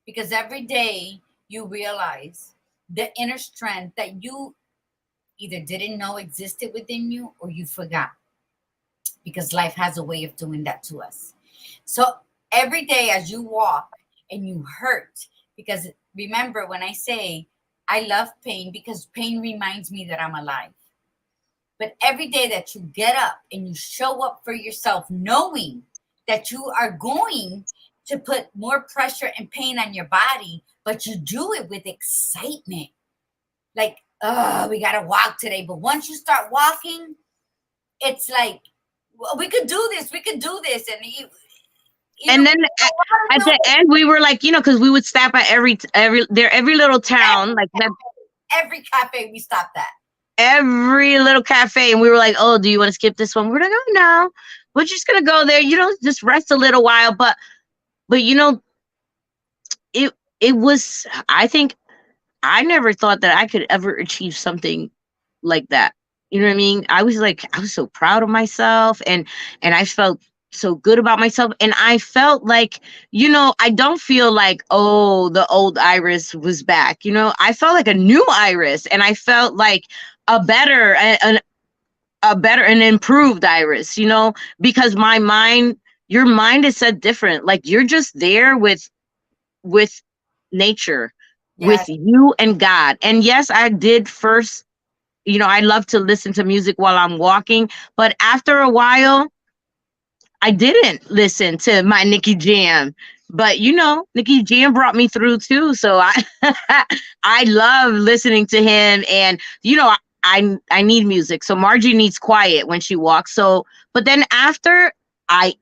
[SPEAKER 1] because every day you realize the inner strength that you either didn't know existed within you or you forgot, because life has a way of doing that to us. So every day as you walk and you hurt, because remember when I say I love pain, because pain reminds me that I'm alive. But every day that you get up and you show up for yourself, knowing that you are going to put more pressure and pain on your body, but you do it with excitement. Like, oh, we got to walk today. But once you start walking, it's like, well, we could do this. We could do this.
[SPEAKER 2] And then at the end, we were like, because we would stop at every little town, like that.
[SPEAKER 1] Every cafe we stopped at.
[SPEAKER 2] Every little cafe, and we were like, oh, do you want to skip this one? We're like, oh no, we're just gonna go there, just rest a little while. But it was, I think, I never thought that I could ever achieve something like that. You know what I mean? I was so proud of myself, and I felt so good about myself, and I felt like, I don't feel like, oh, the old Iris was back. I felt like a new Iris, and I felt like a better and improved Iris, because your mind is set different. Like, you're just there with nature, with you and God. And yes, I did first, I love to listen to music while I'm walking, but after a while, I didn't listen to my Nicki Jam. But Nikki Jam brought me through too. So I I love listening to him, and I need music. So Margie needs quiet when she walks. So but then after I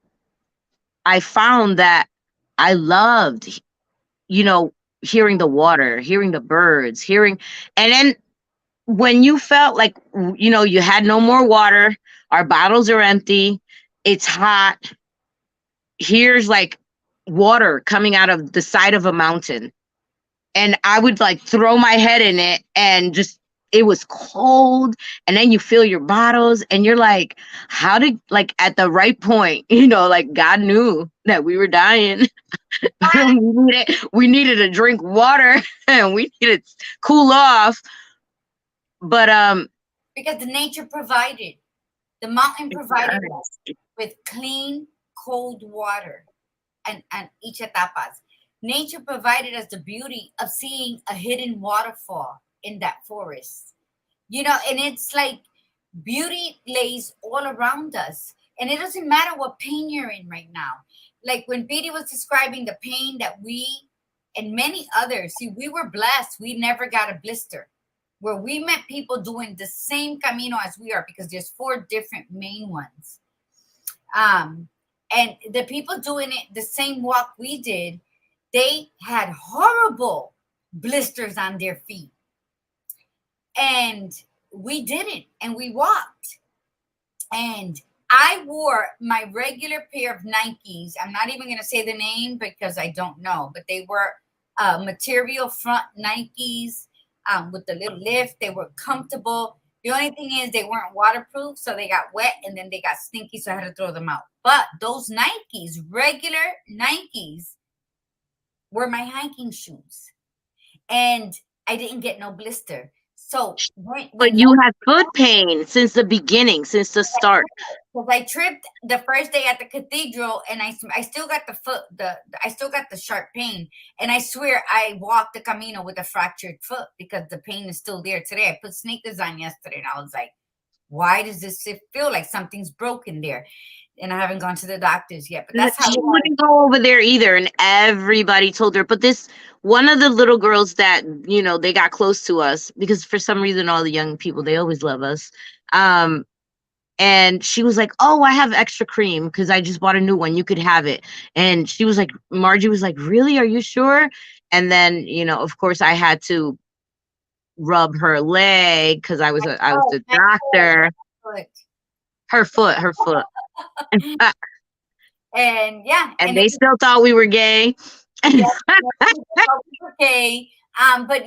[SPEAKER 2] I found that I loved, you know, hearing the water, hearing the birds, hearing, and then when you felt like, you had no more water, our bottles are empty, it's hot, here's like water coming out of the side of a mountain. And I would like throw my head in it and just, it was cold. And then you fill your bottles and you're like, how did, like, at the right point, like God knew that we were dying. we needed to drink water and we needed to cool off. But
[SPEAKER 1] Because the nature provided, the mountain provided us with clean, cold water and each etapas. Nature provided us the beauty of seeing a hidden waterfall in that forest. And it's like beauty lays all around us. And it doesn't matter what pain you're in right now. Like when Petey was describing the pain that we and many others, see, we were blessed. We never got a blister. Where we met people doing the same camino as we are, because there's 4 different main ones. And the people doing it the same walk we did, they had horrible blisters on their feet. And we didn't, and we walked. And I wore my regular pair of Nikes. I'm not even going to say the name because I don't know, but they were material front Nikes with the little lift. They were comfortable. The only thing is they weren't waterproof, so they got wet and then they got stinky, so I had to throw them out. But those Nikes, regular Nikes, were my hiking shoes. And I didn't get no blister. So
[SPEAKER 2] but you had foot pain since the beginning, since the start.
[SPEAKER 1] Because I tripped the first day at the cathedral, and I still got I still got the sharp pain, and I swear I walked the Camino with a fractured foot because the pain is still there today. I put sneakers on yesterday, and I was like, why does this feel like something's broken there? And I haven't gone to the doctors yet, but that's how
[SPEAKER 2] she wouldn't go over there either, and everybody told her. But this one of the little girls that they got close to us, because for some reason all the young people, they always love us. And she was like, oh, I have extra cream because I just bought a new one, you could have it. And she was like, Margie was like, really, are you sure? And then of course I had to rub her leg because I was a doctor. Her foot.
[SPEAKER 1] And yeah,
[SPEAKER 2] and they still thought we were gay.
[SPEAKER 1] Okay. But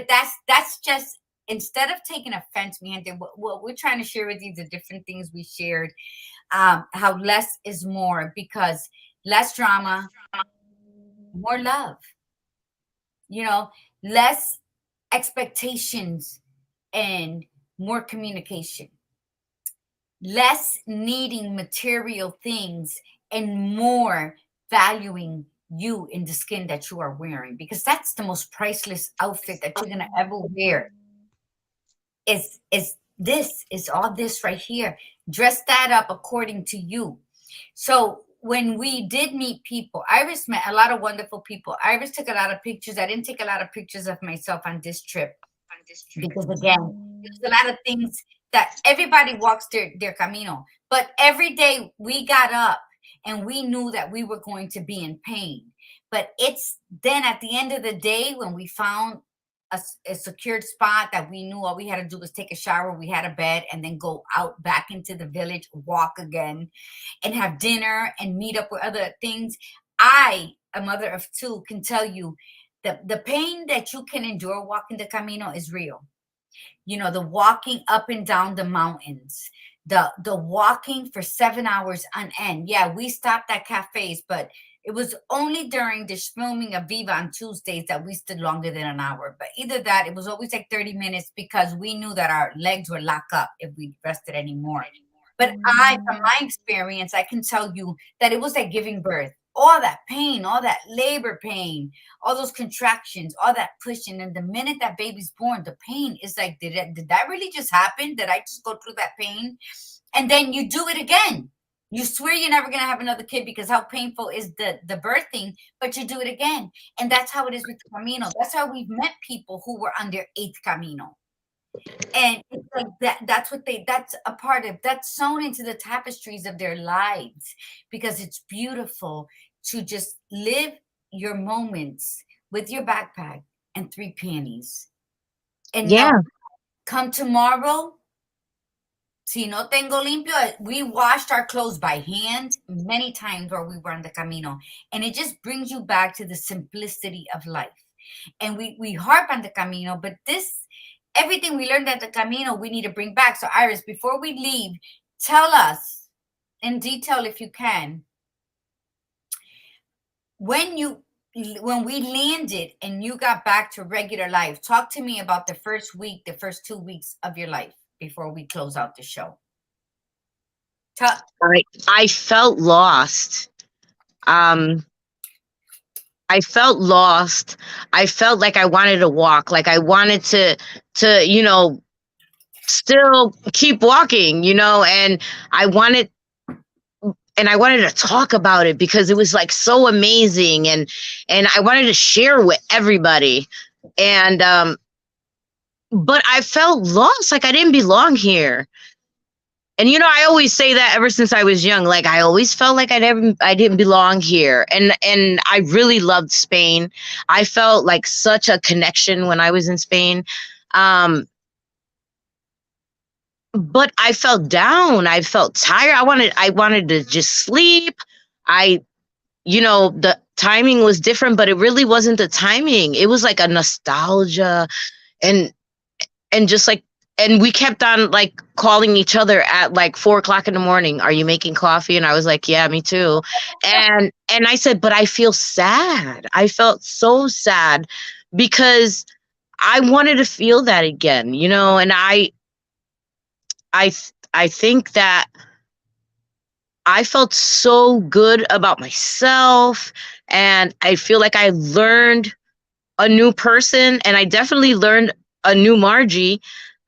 [SPEAKER 1] that's just, instead of taking offense, mi gente, what we're trying to share with you, the different things we shared, how less is more, because less drama, more love, less expectations and more communication, less needing material things and more valuing you in the skin that you are wearing, because that's the most priceless outfit that you're gonna ever wear. Is all this right here. Dress that up according to you. So when we did meet people, Iris met a lot of wonderful people. Iris took a lot of pictures. I didn't take a lot of pictures of myself on this trip because, again, there's a lot of things that everybody walks their camino. But every day we got up and we knew that we were going to be in pain. But it's then at the end of the day when we found a secured spot that we knew all we had to do was take a shower, we had a bed, and then go out back into the village, walk again, and have dinner and meet up with other things. I, a mother of 2, can tell you that the pain that you can endure walking the Camino is real. The walking up and down the mountains, the walking for 7 hours on end. Yeah, we stopped at cafes, but it was only during the filming of Viva on Tuesdays that we stood longer than an hour. But either that, it was always like 30 minutes because we knew that our legs would lock up if we rested anymore. But from my experience, I can tell you that it was like giving birth. All that pain, all that labor pain, all those contractions, all that pushing. And the minute that baby's born, the pain is like, did that really just happen? Did I just go through that pain? And then you do it again. You swear you're never gonna have another kid because how painful is the birthing, but you do it again. And that's how it is with the Camino. That's how we've met people who were on their eighth Camino. And it's like that's what that's a part of, that's sewn into the tapestries of their lives, because it's beautiful to just live your moments with your backpack and three panties. And no,
[SPEAKER 2] Yeah.
[SPEAKER 1] come tomorrow, si no tengo limpio, we washed our clothes by hand many times while we were on the Camino. And it just brings you back to the simplicity of life. And we harp on the Camino, but this, everything we learned at the Camino, we need to bring back. So, Iris, before we leave, tell us in detail, if you can, when you when we landed and you got back to regular life, talk to me about the first week, the first 2 weeks of your life before we close out the show. Tell,
[SPEAKER 2] I felt lost. Um, I felt lost. I felt like I wanted to walk, like I wanted to, still keep walking, and I wanted I wanted to talk about it because it was like so amazing, and I wanted to share with everybody. And but I felt lost, like I didn't belong here. And I always say that ever since I was young, like I always felt like I didn't belong here. And I really loved Spain. I felt like such a connection when I was in Spain. Um but I felt down. I felt tired. I wanted to just sleep. I the timing was different, but it really wasn't the timing. It was like a nostalgia, and just like, and we kept on like calling each other at like 4 o'clock in the morning. Are you making coffee? And I was like, yeah, me too. And I said, but I feel sad. I felt so sad because I wanted to feel that again, and I think that I felt so good about myself, and I feel like I learned a new person, and I definitely learned a new Margie.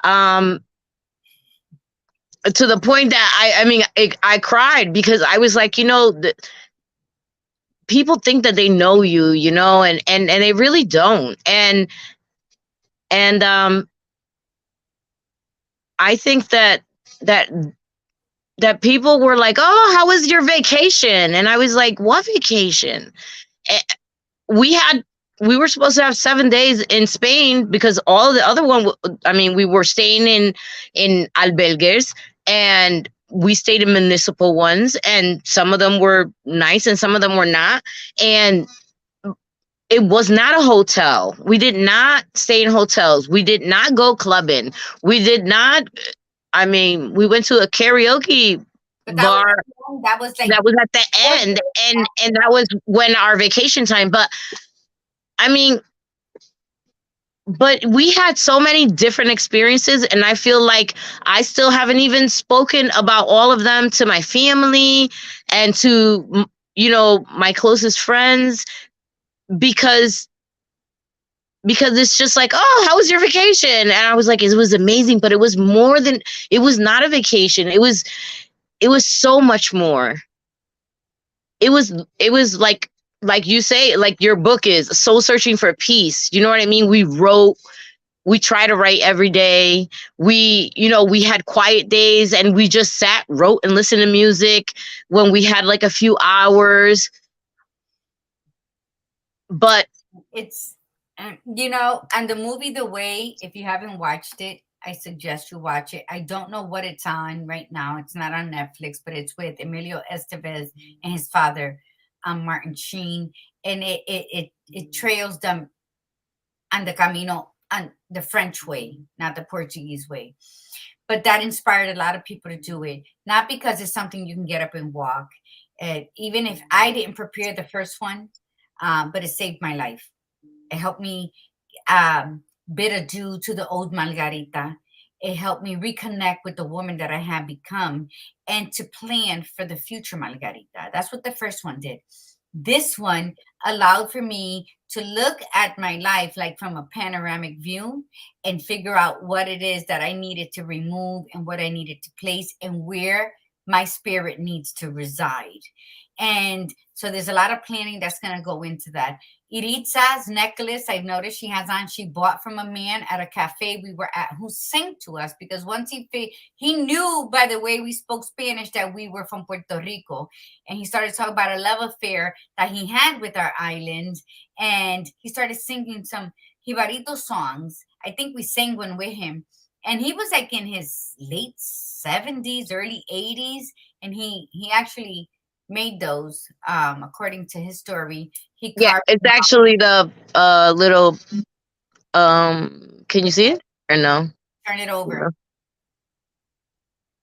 [SPEAKER 2] Um, to the point that I mean, I cried because I was like, people think that they know you, and they really don't. And I think that that people were like, "Oh, how was your vacation?" And I was like, "What vacation?" Eh, We had we were supposed to have 7 days in Spain because all of the other one. I mean, we were staying in albergues, and we stayed in municipal ones, and some of them were nice and some of them were not. And it was not a hotel. We did not stay in hotels. We did not go clubbing. We did not. I mean, we went to a karaoke
[SPEAKER 1] but
[SPEAKER 2] bar
[SPEAKER 1] that was like
[SPEAKER 2] that was at the end, and that was when our vacation time. But I mean, but we had so many different experiences, and I feel like I still haven't even spoken about all of them to my family and to my closest friends, because it's just like, oh, how was your vacation? And I was like, it was amazing, but it was more than, it was not a vacation. It was so much more. It was like you say, like your book is Soul Searching for Peace. You know what I mean? We try to write every day. We had quiet days, and we just sat, wrote, and listened to music when we had like a few hours. But
[SPEAKER 1] it's and the movie The Way, if you haven't watched it, I suggest you watch it. I don't know what it's on right now. It's not on Netflix, but it's with Emilio Estevez and his father, Martin Sheen, and it trails them on the Camino, on the French way, not the Portuguese way. But that inspired a lot of people to do it, not because it's something you can get up and walk. Even if I didn't prepare the first one, but it saved my life. It helped me bid adieu to the old Margarita. It helped me reconnect with the woman that I had become and to plan for the future Margarita. That's what the first one did. This one allowed for me to look at my life like from a panoramic view and figure out what it is that I needed to remove and what I needed to place and where my spirit needs to reside. And so there's a lot of planning that's going to go into that. Iritza's necklace, I've noticed she has on, she bought from a man at a cafe we were at who sang to us, because once he knew by the way we spoke Spanish that we were from Puerto Rico. And he started talking about a love affair that he had with our island. And he started singing some Jibarito songs. I think we sang one with him. And he was like in his late 70s, early 80s. And he actually made those, according to his story. He
[SPEAKER 2] Yeah,
[SPEAKER 1] carved
[SPEAKER 2] it's
[SPEAKER 1] them out.
[SPEAKER 2] actually the little can you see it or no?
[SPEAKER 1] Turn it
[SPEAKER 2] No.
[SPEAKER 1] over.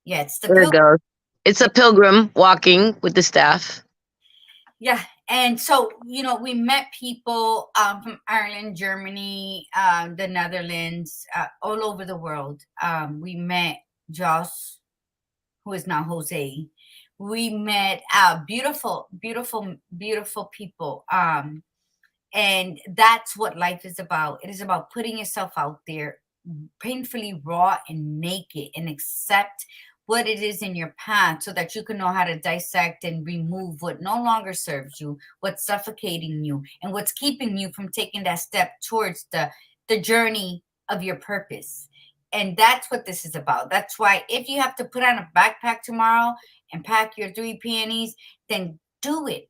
[SPEAKER 1] Yeah, it's the
[SPEAKER 2] There it
[SPEAKER 1] pilgrim.
[SPEAKER 2] goes. It's a pilgrim walking with the staff.
[SPEAKER 1] Yeah, and so we met people from Ireland, Germany, the Netherlands, all over the world. We met Joss, who is now Jose. We met beautiful, beautiful, beautiful people. And that's what life is about. It is about putting yourself out there, painfully raw and naked, and accept what it is in your path so that you can know how to dissect and remove what no longer serves you, what's suffocating you, and what's keeping you from taking that step towards the journey of your purpose. And that's what this is about. That's why if you have to put on a backpack tomorrow and pack your 3 panties, then do it.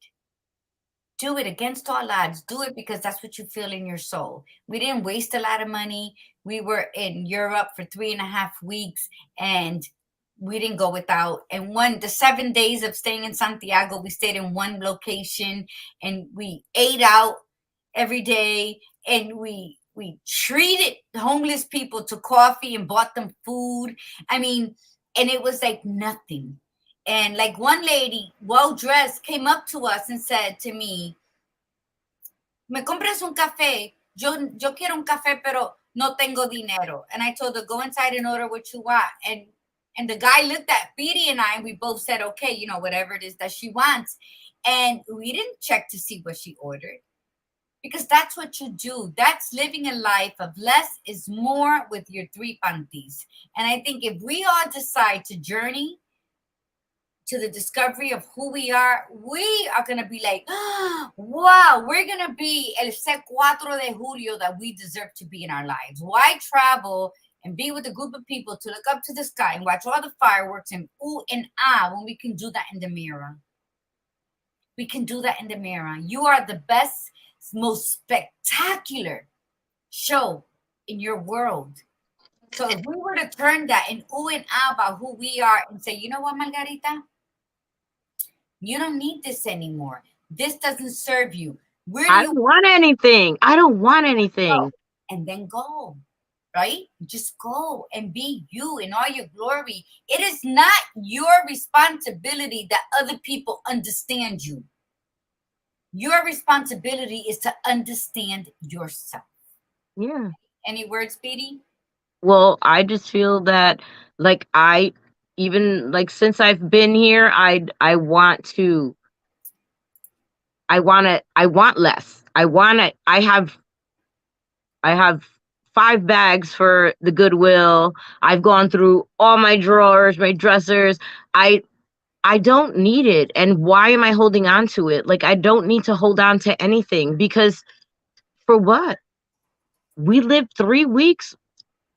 [SPEAKER 1] Do it against all odds. Do it because that's what you feel in your soul. We didn't waste a lot of money. We were in Europe for 3.5 weeks, and we didn't go without. And the 7 days of staying in Santiago, we stayed in one location, and we ate out every day, and we treated homeless people to coffee and bought them food. I mean, and it was like nothing. And like one lady, well dressed, came up to us and said to me, "Me compras un café? Yo quiero un café, pero no tengo dinero." And I told her, "Go inside and order what you want." And the guy looked at Petey and I, and we both said, "Okay, whatever it is that she wants." And we didn't check to see what she ordered, because that's what you do. That's living a life of less is more with your 3 panties. And I think if we all decide to journey to the discovery of who we are going to be like, wow, we're going to be el C4 de Julio that we deserve to be in our lives. Why travel and be with a group of people to look up to the sky and watch all the fireworks and ooh and ah when we can do that in the mirror? We can do that in the mirror. You are the best, most spectacular show in your world. So if we were to turn that and ooh and ah about who we are and say, you know what, Margarita? You don't need this anymore. This doesn't serve you. Where do
[SPEAKER 2] I
[SPEAKER 1] you
[SPEAKER 2] don't want anything. I don't want
[SPEAKER 1] go?
[SPEAKER 2] anything.
[SPEAKER 1] And then go, right? Just go and be you in all your glory. It is not your responsibility that other people understand you. Your responsibility is to understand yourself.
[SPEAKER 2] Yeah.
[SPEAKER 1] Any words, Speedy?
[SPEAKER 2] Well, I just feel that like I even like since I've been here, I want less. I have 5 bags for the Goodwill. I've gone through all my drawers, my dressers. I I don't need it. And why am I holding on to it? Like I don't need to hold on to anything because for what? We lived 3 weeks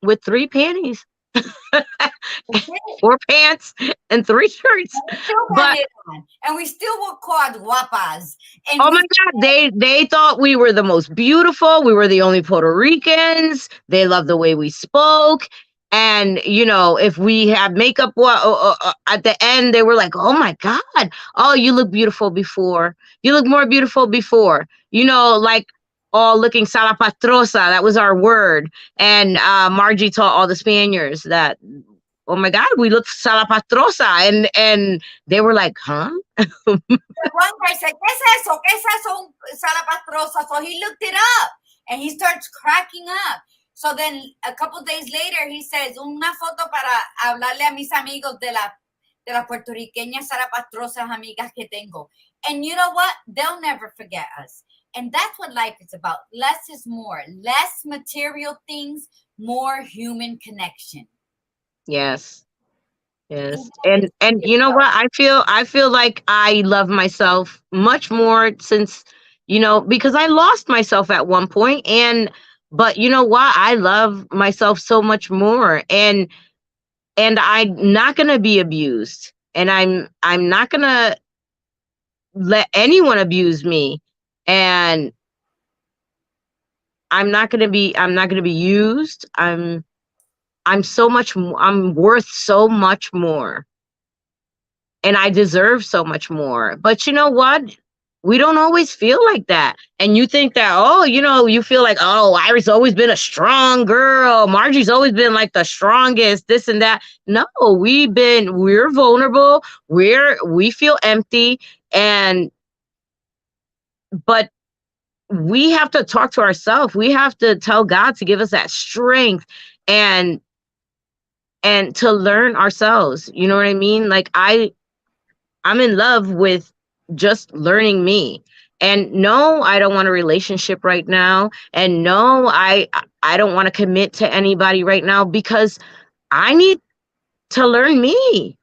[SPEAKER 2] with 3 panties,
[SPEAKER 1] Okay.
[SPEAKER 2] 4 pants, and 3 shirts.
[SPEAKER 1] We still got
[SPEAKER 2] But
[SPEAKER 1] it on. And we still were called guapas. And
[SPEAKER 2] oh my
[SPEAKER 1] we
[SPEAKER 2] God, they thought we were the most beautiful. We were the only Puerto Ricans. They loved the way we spoke. And if we had makeup at the end, they were like, "Oh my God, oh you look beautiful before. You look more beautiful before." Like all looking salapastrosa. That was our word. And Margie taught all the Spaniards that, "Oh my God, we look salapastrosa," and they were like, "Huh?"
[SPEAKER 1] the one guy said, ¿Qué es eso? ¿Qué es eso? Salapastrosa. So he looked it up and he starts cracking up. So then a couple days later, he says, una foto para hablarle a mis amigos de las puertorriqueñas salapastrosas amigas que tengo. And you know what? They'll never forget us. And that's what life is about. Less is more. Less material things, more human connection.
[SPEAKER 2] Yes. Yes.
[SPEAKER 1] And then it's
[SPEAKER 2] And you know
[SPEAKER 1] yourself.
[SPEAKER 2] what? I feel like I love myself much more since, because I lost myself at one point, and but you know what? I love myself so much more, and I'm not going to be abused, and I'm not going to let anyone abuse me, and I'm not going to be used. I'm so much I'm worth so much more, and I deserve so much more. But you know what? We don't always feel like that. And you think that, oh, you feel like, oh, Iris always been a strong girl. Margie's always been like the strongest, this and that. No, we're vulnerable. We feel empty. And, but we have to talk to ourselves. We have to tell God to give us that strength and, and to learn ourselves. You know what I mean? Like I'm in love with just learning me. And no, I don't want a relationship right now. And no, I don't want to commit to anybody right now because I need to learn me.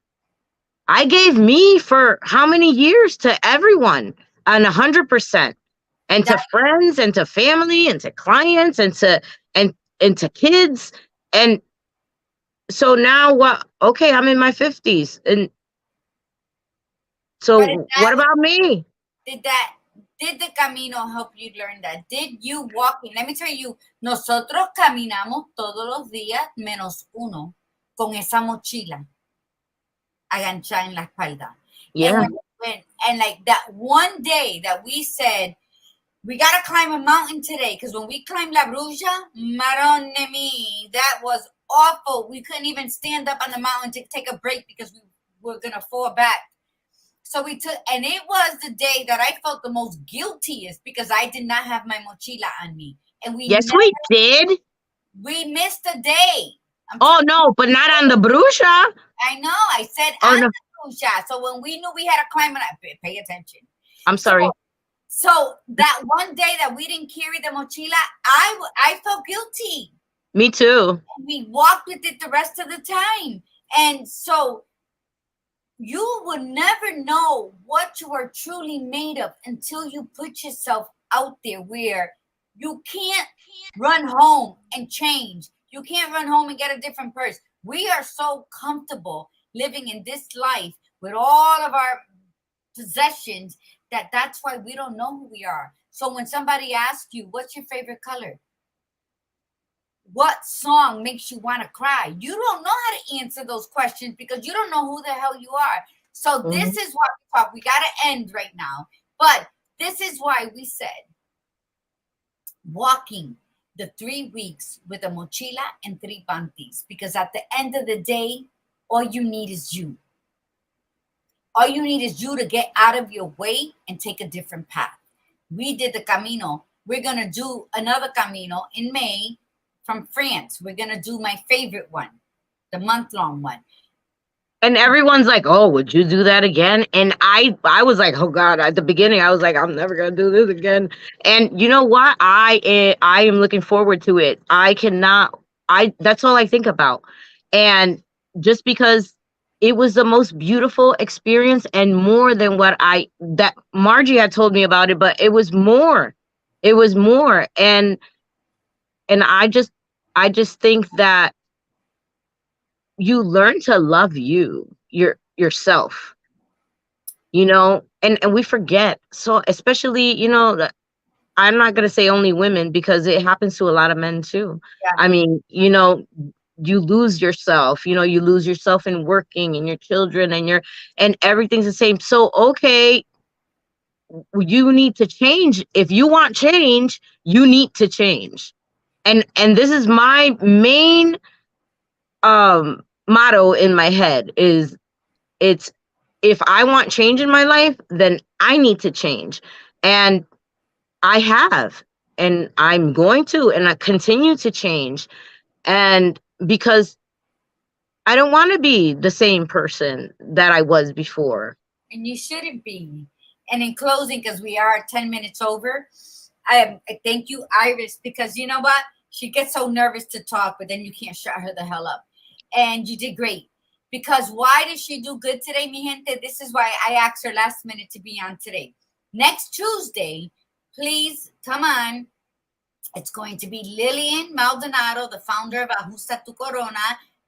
[SPEAKER 2] I gave me for how many years to everyone, and 100%, and
[SPEAKER 1] That
[SPEAKER 2] to friends and to family and to clients and to kids. And so now what? Okay, I'm in my 50s. And
[SPEAKER 1] but is
[SPEAKER 2] so what
[SPEAKER 1] that
[SPEAKER 2] about me?
[SPEAKER 1] did that did the camino help you learn that? Did you walking? Let me tell you, nosotros caminamos todos los días menos uno con esa mochila aganchada en la espalda. And
[SPEAKER 2] Yeah.
[SPEAKER 1] and like that one day that we said we gotta climb a mountain today because when we climbed La Bruja, Marone me, that was awful. We couldn't even stand up on the mountain to take a break because we were gonna fall back. So we took, and it was the day that I felt the most guiltiest because I did not have my mochila on me, and
[SPEAKER 2] Yes, we did.
[SPEAKER 1] we missed a day. I'm
[SPEAKER 2] Oh
[SPEAKER 1] telling
[SPEAKER 2] no, but not on the Bruja.
[SPEAKER 1] I know. I said
[SPEAKER 2] Oh
[SPEAKER 1] on
[SPEAKER 2] no,
[SPEAKER 1] the Bruja. So when we knew we had to climb it, pay attention.
[SPEAKER 2] I'm
[SPEAKER 1] So
[SPEAKER 2] sorry.
[SPEAKER 1] so that one day that we didn't carry the mochila, I felt guilty.
[SPEAKER 2] Me too.
[SPEAKER 1] We walked with it the rest of the time, and so you would never know what you are truly made of until you put yourself out there where you can't run home and change. You can't run home and get a different purse. We are so comfortable living in this life with all of our possessions that that's why we don't know who we are. So when somebody asks you, what's your favorite color? What song makes you want to cry? You don't know how to answer those questions because you don't know who the hell you are. So
[SPEAKER 2] Mhm.
[SPEAKER 1] this is why we talk. We got to end right now, but this is why we said walking the 3 weeks with a mochila and three panties because at the end of the day, all you need is you. All you need is you to get out of your way and take a different path. We did the Camino. We're going to do another Camino in May from France. We're going to do my favorite one, the month long one.
[SPEAKER 2] And everyone's like, "Oh, would you do that again?" And I was like, "Oh God!" At the beginning, I was like, "I'm never gonna do this again." And you know what? I am looking forward to it. I cannot. I That's all I think about. And just because it was the most beautiful experience, and more than what I that Margie had told me about it, but it was more. It was more, and I just think that you learn to love yourself, and we forget. So especially, I'm not going to say only women because it happens to a lot of men too.
[SPEAKER 1] Yeah.
[SPEAKER 2] I mean, you lose yourself, you lose yourself in working and your children and everything's the same. So okay, you need to change. If you want change, you need to change. And this is my main motto in my head is, it's if I want change in my life, then I need to change. And I have, and I'm going to, and I continue to change. And because I don't want to be the same person that I was before.
[SPEAKER 1] And you shouldn't be. And in closing, because we are 10 minutes over, I thank you, Iris, because you know what? She gets so nervous to talk, but then you can't shut her the hell up. And you did great Because why did she do good today, mi gente? This is why I asked her last minute to be on today. Next Tuesday, please come on. It's going to be Lillian Maldonado, the founder of Ajusta Tu Corona,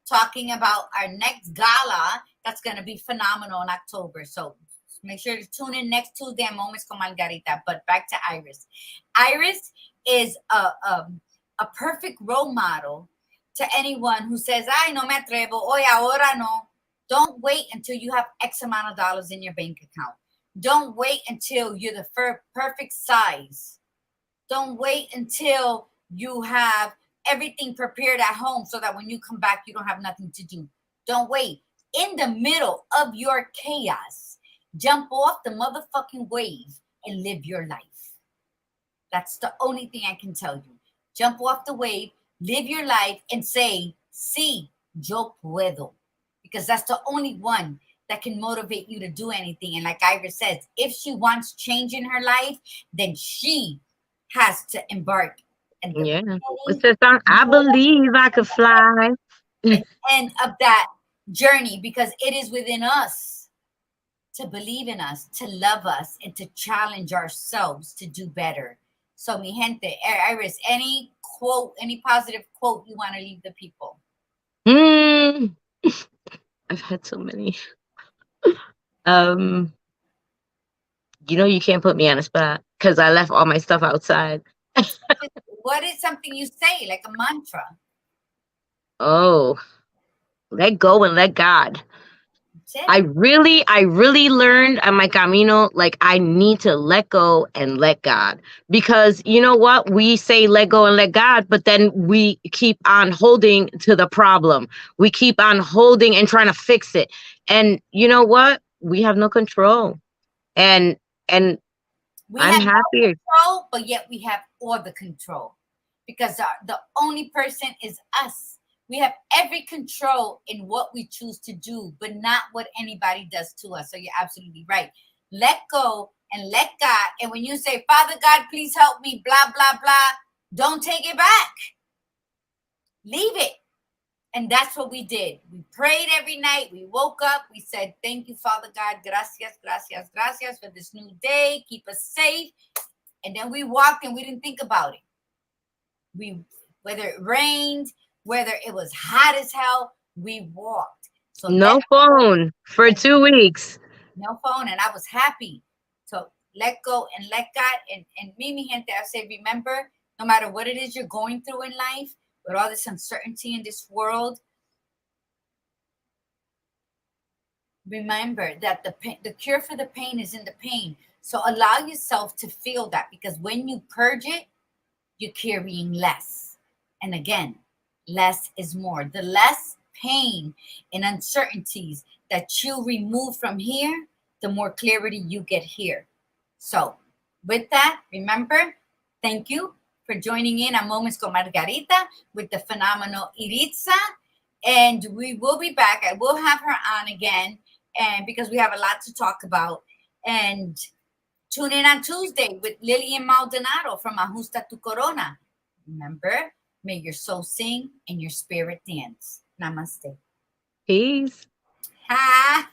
[SPEAKER 1] talking about our next gala. That's going to be phenomenal in October. So make sure to tune in next Tuesday at Moments con Margarita. But back to Iris. Iris is a perfect role model to anyone who says, ay, no me atrevo, hoy, ahora no. Don't wait until you have X amount of dollars in your bank account. Don't wait until you're the perfect size. Don't wait until you have everything prepared at home so that when you come back, you don't have nothing to do. Don't wait. In the middle of your chaos, jump off the motherfucking wave and live your life. That's the only thing I can tell you. Jump off the wave, live your life, and say, sí, yo puedo. Because that's the only one that can motivate you to do anything. And like Iris says, if she wants change in her life, then she has to embark at the
[SPEAKER 2] Yeah. What's
[SPEAKER 1] beginning
[SPEAKER 2] the song? I believe I could fly.
[SPEAKER 1] and end of that journey, because it is within us to believe in us, to love us, and to challenge ourselves to do better. So, mi gente, Iris, any quote, any positive quote you want to leave the people?
[SPEAKER 2] Mm, I've had so many. Um, you can't put me on a spot because I left all my stuff outside.
[SPEAKER 1] What is something you say, like a mantra?
[SPEAKER 2] Oh, let go and let God.
[SPEAKER 1] That's it.
[SPEAKER 2] I really learned on my camino, like I need to let go and let God. Because you know what? We say let go and let God, but then we keep on holding to the problem. We keep on holding and trying to fix it. And you know what? We have no control. And
[SPEAKER 1] We
[SPEAKER 2] I'm
[SPEAKER 1] have no
[SPEAKER 2] happier.
[SPEAKER 1] control, but yet we have all the control, because the only person is us. We have every control in what we choose to do, but not what anybody does to us. So you're absolutely right. Let go and let God. And when you say, Father God, please help me, blah, blah, blah, don't take it back. Leave it. And that's what we did. We prayed every night. We woke up. We said, thank you, Father God. Gracias, gracias, gracias for this new day. Keep us safe. And then we walked and we didn't think about it. Whether it rained, whether it was hot as hell, we walked. So
[SPEAKER 2] No phone for 2 weeks.
[SPEAKER 1] no phone, and I was happy. So let go and let God. And me, gente, I say, remember, no matter what it is you're going through in life, with all this uncertainty in this world, remember that the cure for the pain is in the pain. So allow yourself to feel that, because when you purge it, you're carrying less. And again, less is more. The less pain and uncertainties that you remove from here, the more clarity you get here. So, with that, remember, thank you for joining in on Moments con Margarita with the phenomenal Iritza. And we will be back. I will have her on again, and because we have a lot to talk about. And tune in on Tuesday with Lillian Maldonado from Ajusta Tu Corona. Remember, may your soul sing and your spirit dance. Namaste.
[SPEAKER 2] Peace.
[SPEAKER 1] Ha!